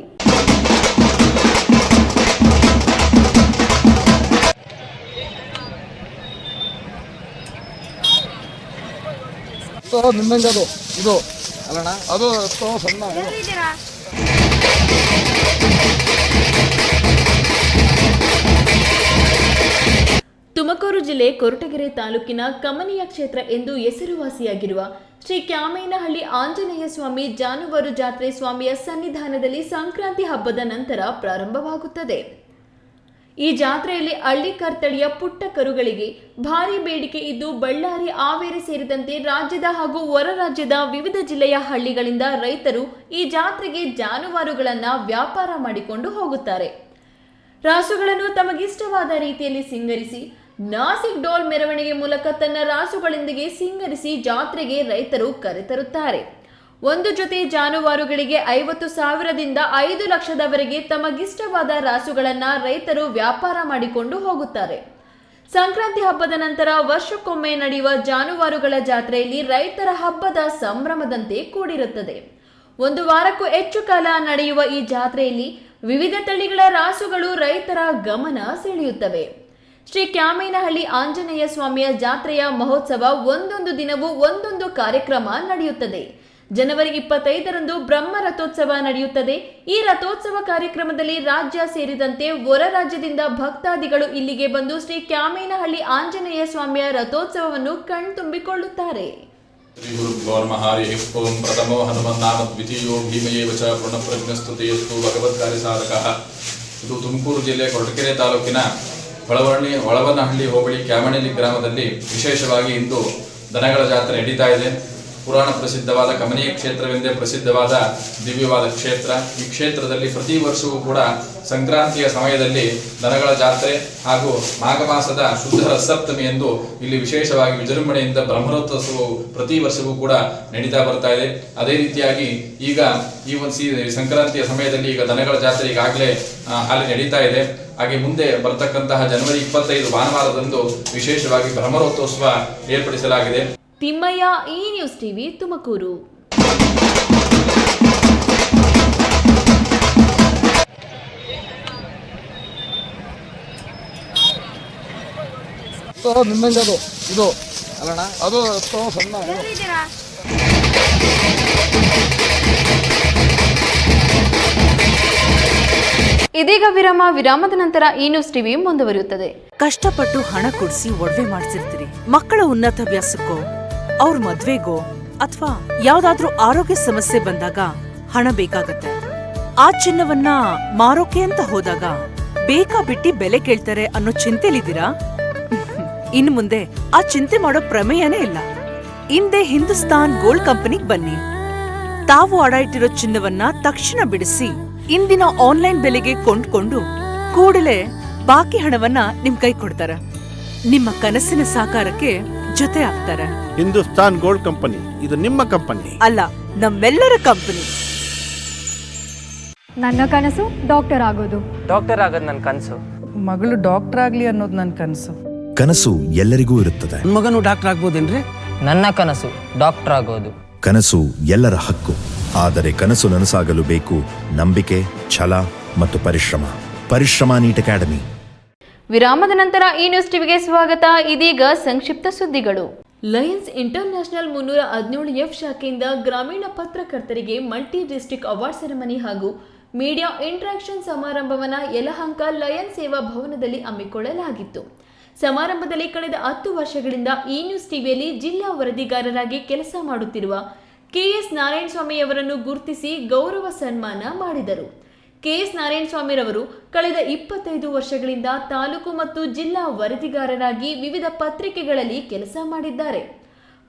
ತುಮಕೂರು ಜಿಲ್ಲೆ ಕೊರಟಗೆರೆ ತಾಲೂಕಿನ ಕಮನಿಯ ಕ್ಷೇತ್ರ ಎಂದು ಹೆಸರುವಾಸಿಯಾಗಿರುವ ಶ್ರೀ ಕ್ಯಾಮೇನಹಳ್ಳಿ ಆಂಜನೇಯ ಸ್ವಾಮಿ ಜಾನುವಾರು ಜಾತ್ರೆ ಸ್ವಾಮಿಯ ಸನ್ನಿಧಾನದಲ್ಲಿ ಸಂಕ್ರಾಂತಿ ಹಬ್ಬದ ನಂತರ ಪ್ರಾರಂಭವಾಗುತ್ತದೆ. ಈ ಜಾತ್ರೆಯಲ್ಲಿ ಹಳ್ಳಿಕಾರ್ ತಳಿಯ ಪುಟ್ಟ ಕರುಗಳಿಗೆ ಭಾರಿ ಬೇಡಿಕೆ ಇದ್ದು, ಬಳ್ಳಾರಿ, ಹಾವೇರಿ ಸೇರಿದಂತೆ ರಾಜ್ಯದ ಹಾಗೂ ಹೊರ ರಾಜ್ಯದ ವಿವಿಧ ಜಿಲ್ಲೆಯ ಹಳ್ಳಿಗಳಿಂದ ರೈತರು ಈ ಜಾತ್ರೆಗೆ ಜಾನುವಾರುಗಳನ್ನು ವ್ಯಾಪಾರ ಮಾಡಿಕೊಂಡು ಹೋಗುತ್ತಾರೆ. ರಾಸುಗಳನ್ನು ತಮಗಿಷ್ಟವಾದ ರೀತಿಯಲ್ಲಿ ಸಿಂಗರಿಸಿ ನಾಸಿಕ್ ಡೋಲ್ ಮೆರವಣಿಗೆ ಮೂಲಕ ತನ್ನ ರಾಸುಗಳೊಂದಿಗೆ ಸಿಂಗರಿಸಿ ಜಾತ್ರೆಗೆ ರೈತರು ಕರೆತರುತ್ತಾರೆ. ಒಂದು ಜೊತೆ ಜಾನುವಾರುಗಳಿಗೆ 50,000ದಿಂದ 5 ಲಕ್ಷದವರೆಗೆ ತಮಗಿಷ್ಟವಾದ ರಾಸುಗಳನ್ನು ರೈತರು ವ್ಯಾಪಾರ ಮಾಡಿಕೊಂಡು ಹೋಗುತ್ತಾರೆ. ಸಂಕ್ರಾಂತಿ ಹಬ್ಬದ ನಂತರ ವರ್ಷಕ್ಕೊಮ್ಮೆ ನಡೆಯುವ ಜಾನುವಾರುಗಳ ಜಾತ್ರೆಯಲ್ಲಿ ರೈತರ ಹಬ್ಬದ ಸಂಭ್ರಮದಂತೆ ಕೂಡಿರುತ್ತದೆ. 1 ವಾರಕ್ಕೂ ಹೆಚ್ಚು ಕಾಲ ನಡೆಯುವ ಈ ಜಾತ್ರೆಯಲ್ಲಿ ವಿವಿಧ ತಳಿಗಳ ರಾಸುಗಳು ರೈತರ ಗಮನ ಸೆಳೆಯುತ್ತವೆ. ಶ್ರೀ ಕ್ಯಾಮೇನಹಳ್ಳಿ ಆಂಜನೇಯ ಸ್ವಾಮಿಯ ಜಾತ್ರೆಯ ಮಹೋತ್ಸವ ಒಂದೊಂದು ದಿನವೂ ಒಂದೊಂದು ಕಾರ್ಯಕ್ರಮ ನಡೆಯುತ್ತದೆ. ಜನವರಿ 25ರಂದು ಬ್ರಹ್ಮ ರಥೋತ್ಸವ ನಡೆಯುತ್ತದೆ. ಈ ರಥೋತ್ಸವ ಕಾರ್ಯಕ್ರಮದಲ್ಲಿ ರಾಜ್ಯ ಸೇರಿದಂತೆ ಹೊರ ರಾಜ್ಯದಿಂದ ಭಕ್ತಾದಿಗಳು ಇಲ್ಲಿಗೆ ಬಂದು ಶ್ರೀ ಕ್ಯಾಮೇನಹಳ್ಳಿ ಆಂಜನೇಯ ಸ್ವಾಮಿಯ ರಥೋತ್ಸವವನ್ನು ಕಣ್ತುಂಬಿಕೊಳ್ಳುತ್ತಾರೆ. ಶ್ರೀ ಗುರುಭ್ಯೋ ನಮಃ. ಓಂ ಪ್ರಥಮೋ ಹನುಮನ್ನಾಮ ದ್ವಿತೀಯೋ ಭೀಮಯೇವ ಚ ಪೂರ್ಣಪ್ರಜ್ಞಸ್ತುತಿಯಸ್ತು ಭಗವತ್ಕಾರ್ಯ ಸಾಧಕಃ. ಇದು ತುಮಕೂರು ಜಿಲ್ಲೆ ಕೊರಟಗೆರೆ ತಾಲೂಕಿನ ಒಳವನಹಳ್ಳಿ ಹೋಬಳಿ ಕ್ಯಾಮನಹಳ್ಳಿ ಗ್ರಾಮದಲ್ಲಿ ವಿಶೇಷವಾಗಿ ಇಂದು ದನಗಳ ಜಾತ್ರೆ ನಡೀತಾ ಇದೆ. ಪುರಾಣ ಪ್ರಸಿದ್ಧವಾದ ಕಮನೀಯ ಕ್ಷೇತ್ರವೆಂದೇ ಪ್ರಸಿದ್ಧವಾದ ದಿವ್ಯವಾದ ಕ್ಷೇತ್ರ. ಈ ಕ್ಷೇತ್ರದಲ್ಲಿ ಪ್ರತಿ ವರ್ಷವೂ ಕೂಡ ಸಂಕ್ರಾಂತಿಯ ಸಮಯದಲ್ಲಿ ದನಗಳ ಜಾತ್ರೆ ಹಾಗೂ ಮಾಘ ಮಾಸದ ಶುದ್ಧ ರಥಸಪ್ತಮಿ ಎಂದು ಇಲ್ಲಿ ವಿಶೇಷವಾಗಿ ವಿಜೃಂಭಣೆಯಿಂದ ಬ್ರಹ್ಮರಥೋತ್ಸವವು ಪ್ರತಿ ವರ್ಷವೂ ಕೂಡ ನಡೀತಾ ಬರ್ತಾ ಇದೆ. ಅದೇ ರೀತಿಯಾಗಿ ಈಗ ಈ ಒಂದು ಸಂಕ್ರಾಂತಿಯ ಸಮಯದಲ್ಲಿ ಈಗ ದನಗಳ ಜಾತ್ರೆ ಈಗಾಗಲೇ ಅಲ್ಲಿ ನಡೀತಾ ಇದೆ. ಹಾಗೆ ಮುಂದೆ ಬರತಕ್ಕಂತಹ ಜನವರಿ 25 ಭಾನುವಾರದಂದು ವಿಶೇಷವಾಗಿ ಬ್ರಹ್ಮರಥೋತ್ಸವ ಏರ್ಪಡಿಸಲಾಗಿದೆ. ತಿಮ್ಮಯ್ಯ, ಈ ನ್ಯೂಸ್ ಟಿವಿ, ತುಮಕೂರು. ಇದು ಅಲ್ಲಣ್ಣ, ಅದು ಸಣ್ಣ ಇದೀಗ ವಿರಾಮದ ನಂತರ ಈ ನ್ಯೂಸ್ ಟಿವಿ ಮುಂದುವರಿಯುತ್ತದೆ. ಕಷ್ಟಪಟ್ಟು ಹಣ ಕೊಡಿಸಿ ಒಡವೆ ಮಾಡಿಸಿರ್ತೀರಿ. ಮಕ್ಕಳ ಉನ್ನತ ವ್ಯಾಸಕ್ಕೋ, ಅವ್ರ ಮದ್ವೆಗೋ ಅಥವಾ ಯಾವ್ದಾದ್ರೂ ಆರೋಗ್ಯ ಸಮಸ್ಯೆ ಬಂದಾಗ ಹಣ ಬೇಕಾಗತ್ತೆ. ಆ ಚಿನ್ನವನ್ನ ಮಾರೋಕೆ ಅಂತ ಹೋದಾಗ ಬೇಕಾ ಬಿಟ್ಟಿ ಬೆಲೆ ಕೇಳ್ತಾರೆ ಅನ್ನೋ ಚಿಂತೆಲಿದ್ದೀರಾ? ಇನ್ನು ಮುಂದೆ ಆ ಚಿಂತೆ ಮಾಡೋ ಪ್ರಮೇಯನೇ ಇಲ್ಲ. ಹಿಂದೆ ಹಿಂದೂಸ್ತಾನ್ ಗೋಲ್ಡ್ ಕಂಪನಿಗೆ ಬನ್ನಿ. ತಾವು ಅಡ ಇಟ್ಟಿರೋ ಚಿನ್ನವನ್ನ ತಕ್ಷಣ ಬಿಡಿಸಿ ಇಂದಿನ ಆನ್ಲೈನ್ ಬೆಲೆಗೆ ಕೊಂಡ್ಕೊಂಡು ಕೂಡಲೇ ಬಾಕಿ ಹಣವನ್ನ ನಿಮ್ ಕೈ ಕೊಡ್ತಾರೆ. ನಿಮ್ಮ ಕನಸಿನ ಸಾಕಾರಕ್ಕೆ ಜೊತೆ ಆಗ್ತಾರೆ. ಹಿಂದೂಸ್ತಾನ್ ಗೋಲ್ಡ್ ಕಂಪನಿ, ಇದು ನಿಮ್ಮ ಕಂಪನಿ ಅಲ್ಲ, ನಮ್ಮೆಲ್ಲರ ಕಂಪನಿ. ನನ್ನ ಕನಸು ಡಾಕ್ಟರ್ ಆಗೋದು. ಡಾಕ್ಟರ್ ಆಗೋದು ನನ್ನ ಕನಸು. ಮಗಳು ಡಾಕ್ಟರ್ ಆಗ್ಲಿ ಅನ್ನೋದು ನನ್ನ ಕನಸು. ಕನಸು ಎಲ್ಲರಿಗೂ ಇರುತ್ತದೆ. ಮಗನು ಡಾಕ್ಟರ್ ಆಗ್ಬೋದೇನ್ರಿ? ನನ್ನ ಕನಸು ಡಾಕ್ಟರ್ ಆಗೋದು. ಕನಸು ಎಲ್ಲರ ಹಕ್ಕು. ಆದರೆ ಕನಸು ನನಸಾಗಲು ಬೇಕು ನಂಬಿಕೆ, ಛಲ ಮತ್ತು ಪರಿಶ್ರಮ. Neat academy. ವಿರಾಮದ ನಂತರ ಈ ನ್ಯೂಸ್ ಟಿವಿಗೆ ಸ್ವಾಗತ. ಇದೀಗ ಸಂಕ್ಷಿಪ್ತ ಸುದ್ದಿಗಳು. ಲಯನ್ಸ್ ಇಂಟರ್ನ್ಯಾಷನಲ್ 317F ಶಾಖೆಯಿಂದ ಗ್ರಾಮೀಣ ಪತ್ರಕರ್ತರಿಗೆ ಮಲ್ಟಿ ಡಿಸ್ಟ್ರಿಕ್ಟ್ ಅವಾರ್ಡ್ ಸೆರೆಮನಿ ಹಾಗೂ ಮೀಡಿಯಾ ಇಂಟ್ರಾಕ್ಷನ್ ಸಮಾರಂಭವನ್ನು ಯಲಹಂಕ ಲಯನ್ ಸೇವಾ ಭವನದಲ್ಲಿ ಹಮ್ಮಿಕೊಳ್ಳಲಾಗಿತ್ತು. ಸಮಾರಂಭದಲ್ಲಿ ಕಳೆದ 10 ವರ್ಷಗಳಿಂದ ಈ ನ್ಯೂಸ್ ಟಿವಿಯಲ್ಲಿ ಜಿಲ್ಲಾ ವರದಿಗಾರರಾಗಿ ಕೆಲಸ ಮಾಡುತ್ತಿರುವ KS ನಾರಾಯಣಸ್ವಾಮಿಯವರನ್ನು ಗುರುತಿಸಿ ಗೌರವ ಸನ್ಮಾನ ಮಾಡಿದರು. KS ನಾರಾಯಣಸ್ವಾಮಿರವರು ಕಳೆದ 25 ವರ್ಷಗಳಿಂದ ತಾಲೂಕು ಮತ್ತು ಜಿಲ್ಲಾ ವರದಿಗಾರರಾಗಿ ವಿವಿಧ ಪತ್ರಿಕೆಗಳಲ್ಲಿ ಕೆಲಸ ಮಾಡಿದ್ದಾರೆ.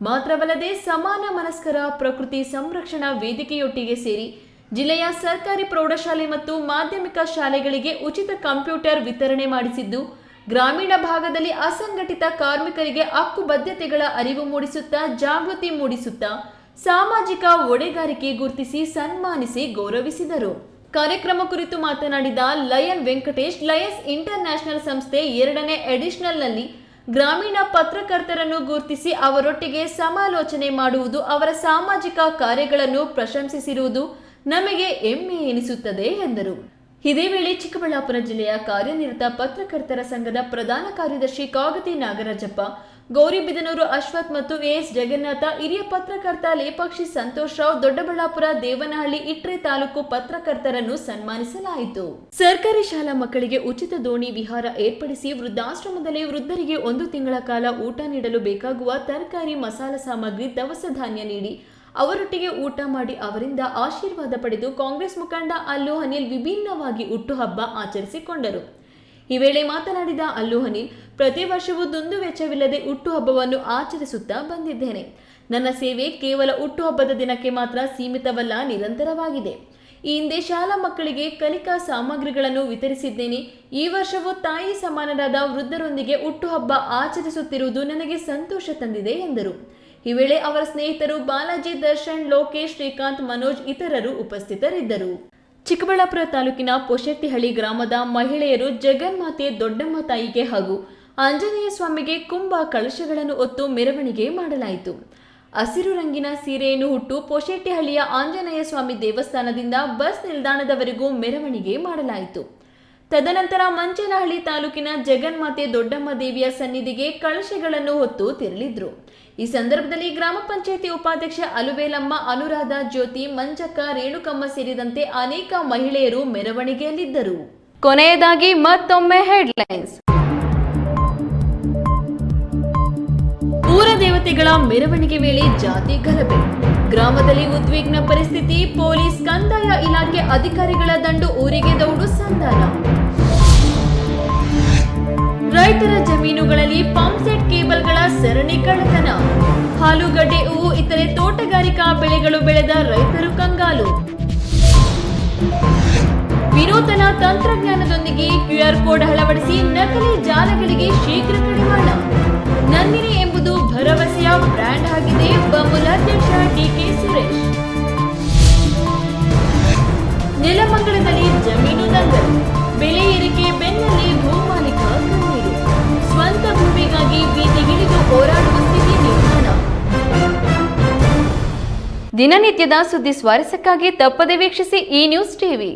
ಮಾತ್ರವಲ್ಲದೆ ಸಮಾನ ಮನಸ್ಕರ ಪ್ರಕೃತಿ ಸಂರಕ್ಷಣಾ ವೇದಿಕೆಯೊಟ್ಟಿಗೆ ಸೇರಿ ಜಿಲ್ಲೆಯ ಸರ್ಕಾರಿ ಪ್ರೌಢಶಾಲೆ ಮತ್ತು ಮಾಧ್ಯಮಿಕ ಶಾಲೆಗಳಿಗೆ ಉಚಿತ ಕಂಪ್ಯೂಟರ್ ವಿತರಣೆ ಮಾಡಿಸಿದ್ದು, ಗ್ರಾಮೀಣ ಭಾಗದಲ್ಲಿ ಅಸಂಘಟಿತ ಕಾರ್ಮಿಕರಿಗೆ ಹಕ್ಕು ಬದ್ಧತೆಗಳ ಅರಿವು ಮೂಡಿಸುತ್ತಾ ಜಾಗೃತಿ ಮೂಡಿಸುತ್ತಾ ಸಾಮಾಜಿಕ ಹೊಣೆಗಾರಿಕೆ ಗುರುತಿಸಿ ಸನ್ಮಾನಿಸಿ ಗೌರವಿಸಿದರು. ಕಾರ್ಯಕ್ರಮ ಕುರಿತು ಮಾತನಾಡಿದ ಲಯನ್ ವೆಂಕಟೇಶ್, ಲಯನ್ಸ್ ಇಂಟರ್ನ್ಯಾಷನಲ್ ಸಂಸ್ಥೆ 2ನೇ ಎಡಿಷನಲ್ನಲ್ಲಿ ಗ್ರಾಮೀಣ ಪತ್ರಕರ್ತರನ್ನು ಗುರುತಿಸಿ ಅವರೊಟ್ಟಿಗೆ ಸಮಾಲೋಚನೆ ಮಾಡುವುದು, ಅವರ ಸಾಮಾಜಿಕ ಕಾರ್ಯಗಳನ್ನು ಪ್ರಶಂಸಿಸಿರುವುದು ನಮಗೆ ಹೆಮ್ಮೆ ಎನಿಸುತ್ತದೆ ಎಂದರು. ಇದೇ ವೇಳೆ ಚಿಕ್ಕಬಳ್ಳಾಪುರ ಜಿಲ್ಲೆಯ ಕಾರ್ಯನಿರತ ಪತ್ರಕರ್ತರ ಸಂಘದ ಪ್ರಧಾನ ಕಾರ್ಯದರ್ಶಿ ಕಾಗತಿ ನಾಗರಾಜಪ್ಪ, ಗೌರಿಬಿದನೂರು ಅಶ್ವಥ್ ಮತ್ತು AS ಜಗನ್ನಾಥ, ಹಿರಿಯ ಪತ್ರಕರ್ತ ಲೇಪಾಕ್ಷಿ ಸಂತೋಷ್ ರಾವ್, ದೊಡ್ಡಬಳ್ಳಾಪುರ, ದೇವನಹಳ್ಳಿ, ಇಟ್ರೆ ತಾಲೂಕು ಪತ್ರಕರ್ತರನ್ನು ಸನ್ಮಾನಿಸಲಾಯಿತು. ಸರ್ಕಾರಿ ಶಾಲಾ ಮಕ್ಕಳಿಗೆ ಉಚಿತ ದೋಣಿ ವಿಹಾರ ಏರ್ಪಡಿಸಿ ವೃದ್ಧಾಶ್ರಮದಲ್ಲಿ ವೃದ್ಧರಿಗೆ 1 ತಿಂಗಳ ಕಾಲ ಊಟ ನೀಡಲು ಬೇಕಾಗುವ ತರಕಾರಿ, ಮಸಾಲ ಸಾಮಗ್ರಿ, ದವಸ ಧಾನ್ಯ ನೀಡಿ ಅವರೊಟ್ಟಿಗೆ ಊಟ ಮಾಡಿ ಅವರಿಂದ ಆಶೀರ್ವಾದ ಪಡೆದು ಕಾಂಗ್ರೆಸ್ ಮುಖಂಡ ಅಲ್ಲು ಅನಿಲ್ ವಿಭಿನ್ನವಾಗಿ ಹುಟ್ಟುಹಬ್ಬ ಆಚರಿಸಿಕೊಂಡರು. ಈ ವೇಳೆ ಮಾತನಾಡಿದ ಅಲ್ಲು ಅನಿಲ್, ಪ್ರತಿ ವರ್ಷವೂ ದುಂದುವೆಚ್ಚವಿಲ್ಲದೆ ಹುಟ್ಟುಹಬ್ಬವನ್ನು ಆಚರಿಸುತ್ತಾ ಬಂದಿದ್ದೇನೆ. ನನ್ನ ಸೇವೆ ಕೇವಲ ಹುಟ್ಟುಹಬ್ಬದ ದಿನಕ್ಕೆ ಮಾತ್ರ ಸೀಮಿತವಲ್ಲ, ನಿರಂತರವಾಗಿದೆ. ಈ ಹಿಂದೆ ಶಾಲಾ ಮಕ್ಕಳಿಗೆ ಕಲಿಕಾ ಸಾಮಗ್ರಿಗಳನ್ನು ವಿತರಿಸಿದ್ದೇನೆ. ಈ ವರ್ಷವೂ ತಾಯಿ ಸಮಾನರಾದ ವೃದ್ಧರೊಂದಿಗೆ ಹುಟ್ಟುಹಬ್ಬ ಆಚರಿಸುತ್ತಿರುವುದು ನನಗೆ ಸಂತೋಷ ತಂದಿದೆ ಎಂದರು. ಈ ವೇಳೆ ಅವರ ಸ್ನೇಹಿತರು ಬಾಲಾಜಿ, ದರ್ಶನ್, ಲೋಕೇಶ್, ಶ್ರೀಕಾಂತ್, ಮನೋಜ್ ಇತರರು ಉಪಸ್ಥಿತರಿದ್ದರು. ಚಿಕ್ಕಬಳ್ಳಾಪುರ ತಾಲೂಕಿನ ಪೊಶೆಟ್ಟಿಹಳ್ಳಿ ಗ್ರಾಮದ ಮಹಿಳೆಯರು ಜಗನ್ಮಾತೆ ದೊಡ್ಡಮ್ಮ ತಾಯಿಗೆ ಹಾಗೂ ಆಂಜನೇಯ ಸ್ವಾಮಿಗೆ ಕುಂಭ ಕಳಶಗಳನ್ನು ಹೊತ್ತು ಮೆರವಣಿಗೆ ಮಾಡಲಾಯಿತು. ಹಸಿರು ರಂಗಿನ ಸೀರೆಯನ್ನು ಹುಟ್ಟು ಪೊಶೆಟ್ಟಿಹಳ್ಳಿಯ ಆಂಜನೇಯ ಸ್ವಾಮಿ ದೇವಸ್ಥಾನದಿಂದ ಬಸ್ ನಿಲ್ದಾಣದವರೆಗೂ ಮೆರವಣಿಗೆ ಮಾಡಲಾಯಿತು. ತದನಂತರ ಮಂಚನಹಳ್ಳಿ ತಾಲೂಕಿನ ಜಗನ್ಮಾತೆ ದೊಡ್ಡಮ್ಮ ದೇವಿಯ ಸನ್ನಿಧಿಗೆ ಕಳಶಗಳನ್ನು ಹೊತ್ತು ತೆರಳಿದ್ರು. ಈ ಸಂದರ್ಭದಲ್ಲಿ ಗ್ರಾಮ ಪಂಚಾಯಿತಿ ಉಪಾಧ್ಯಕ್ಷೆ ಅಲುವೇಲಮ್ಮ, ಅನುರಾಧ, ಜ್ಯೋತಿ, ಮಂಜಕ್ಕ, ರೇಣುಕಮ್ಮ ಸೇರಿದಂತೆ ಅನೇಕ ಮಹಿಳೆಯರು ಮೆರವಣಿಗೆಯಲ್ಲಿದ್ದರು. ಕೊನೆಯದಾಗಿ ಮತ್ತೊಮ್ಮೆ ಹೆಡ್ಲೈನ್ಸ್. ಊರ ದೇವತೆಗಳ ಮೆರವಣಿಗೆ ವೇಳೆ ಜಾತಿ ಗಲಭೆ, ಗ್ರಾಮದಲ್ಲಿ ಉದ್ವಿಗ್ನ ಪರಿಸ್ಥಿತಿ. ಪೊಲೀಸ್, ಕಂದಾಯ ಇಲಾಖೆ ಅಧಿಕಾರಿಗಳ ದಂಡು, ಊರಿಗೆ ದೌಡು ಸಂಧಾನ. ರೈತರ ಜಮೀನುಗಳಲ್ಲಿ ಪಂಪ್ಸೆಟ್ ಕೇಬಲ್ಗಳ ಸರಣಿ ಕಳ್ಳತನ. ಆಲೂಗಡ್ಡೆ, ಹೂವು ಇತರೆ ತೋಟಗಾರಿಕಾ ಬೆಳೆಗಳು ಬೆಳೆದ ರೈತರು ಕಂಗಾಲು. ವಿನೂತನ ತಂತ್ರಜ್ಞಾನದೊಂದಿಗೆ QR ಕೋಡ್ ಅಳವಡಿಸಿ ನಕಲಿ ಜಾಲಗಳಿಗೆ ಶೀಘ್ರ ಕಡಿವಾಣ. ನಂದಿನಿ ಎಂಬುದು ಭರವಸೆಯ ಬ್ರ್ಯಾಂಡ್ ಆಗಿದೆ. ಬಮೂಲ್ ಅಧ್ಯಕ್ಷ DK ಸುರೇಶ್. ನೆಲಮಂಗಲದಲ್ಲಿ ಜಮೀನು ದಂಗಲ್, ಬೆಲೆ ಏರಿಕೆ ಬೆನ್ನಲ್ಲೇ ಭೂಮಾಲೀಕ ಕಣ್ಣೀರು. ಸ್ವಂತ ಭೂಮಿಗಾಗಿ ಬೀದಿಗಿಳಿದು ಹೋರಾಡುವ ಸ್ಥಿತಿ ನಿರ್ಮಾಣ. ದಿನನಿತ್ಯದ ಸುದ್ದಿ ಸ್ವಾರಸ್ಯಕ್ಕಾಗಿ ತಪ್ಪದೆ ವೀಕ್ಷಿಸಿ ಈ ನ್ಯೂಸ್ ಟಿವಿ.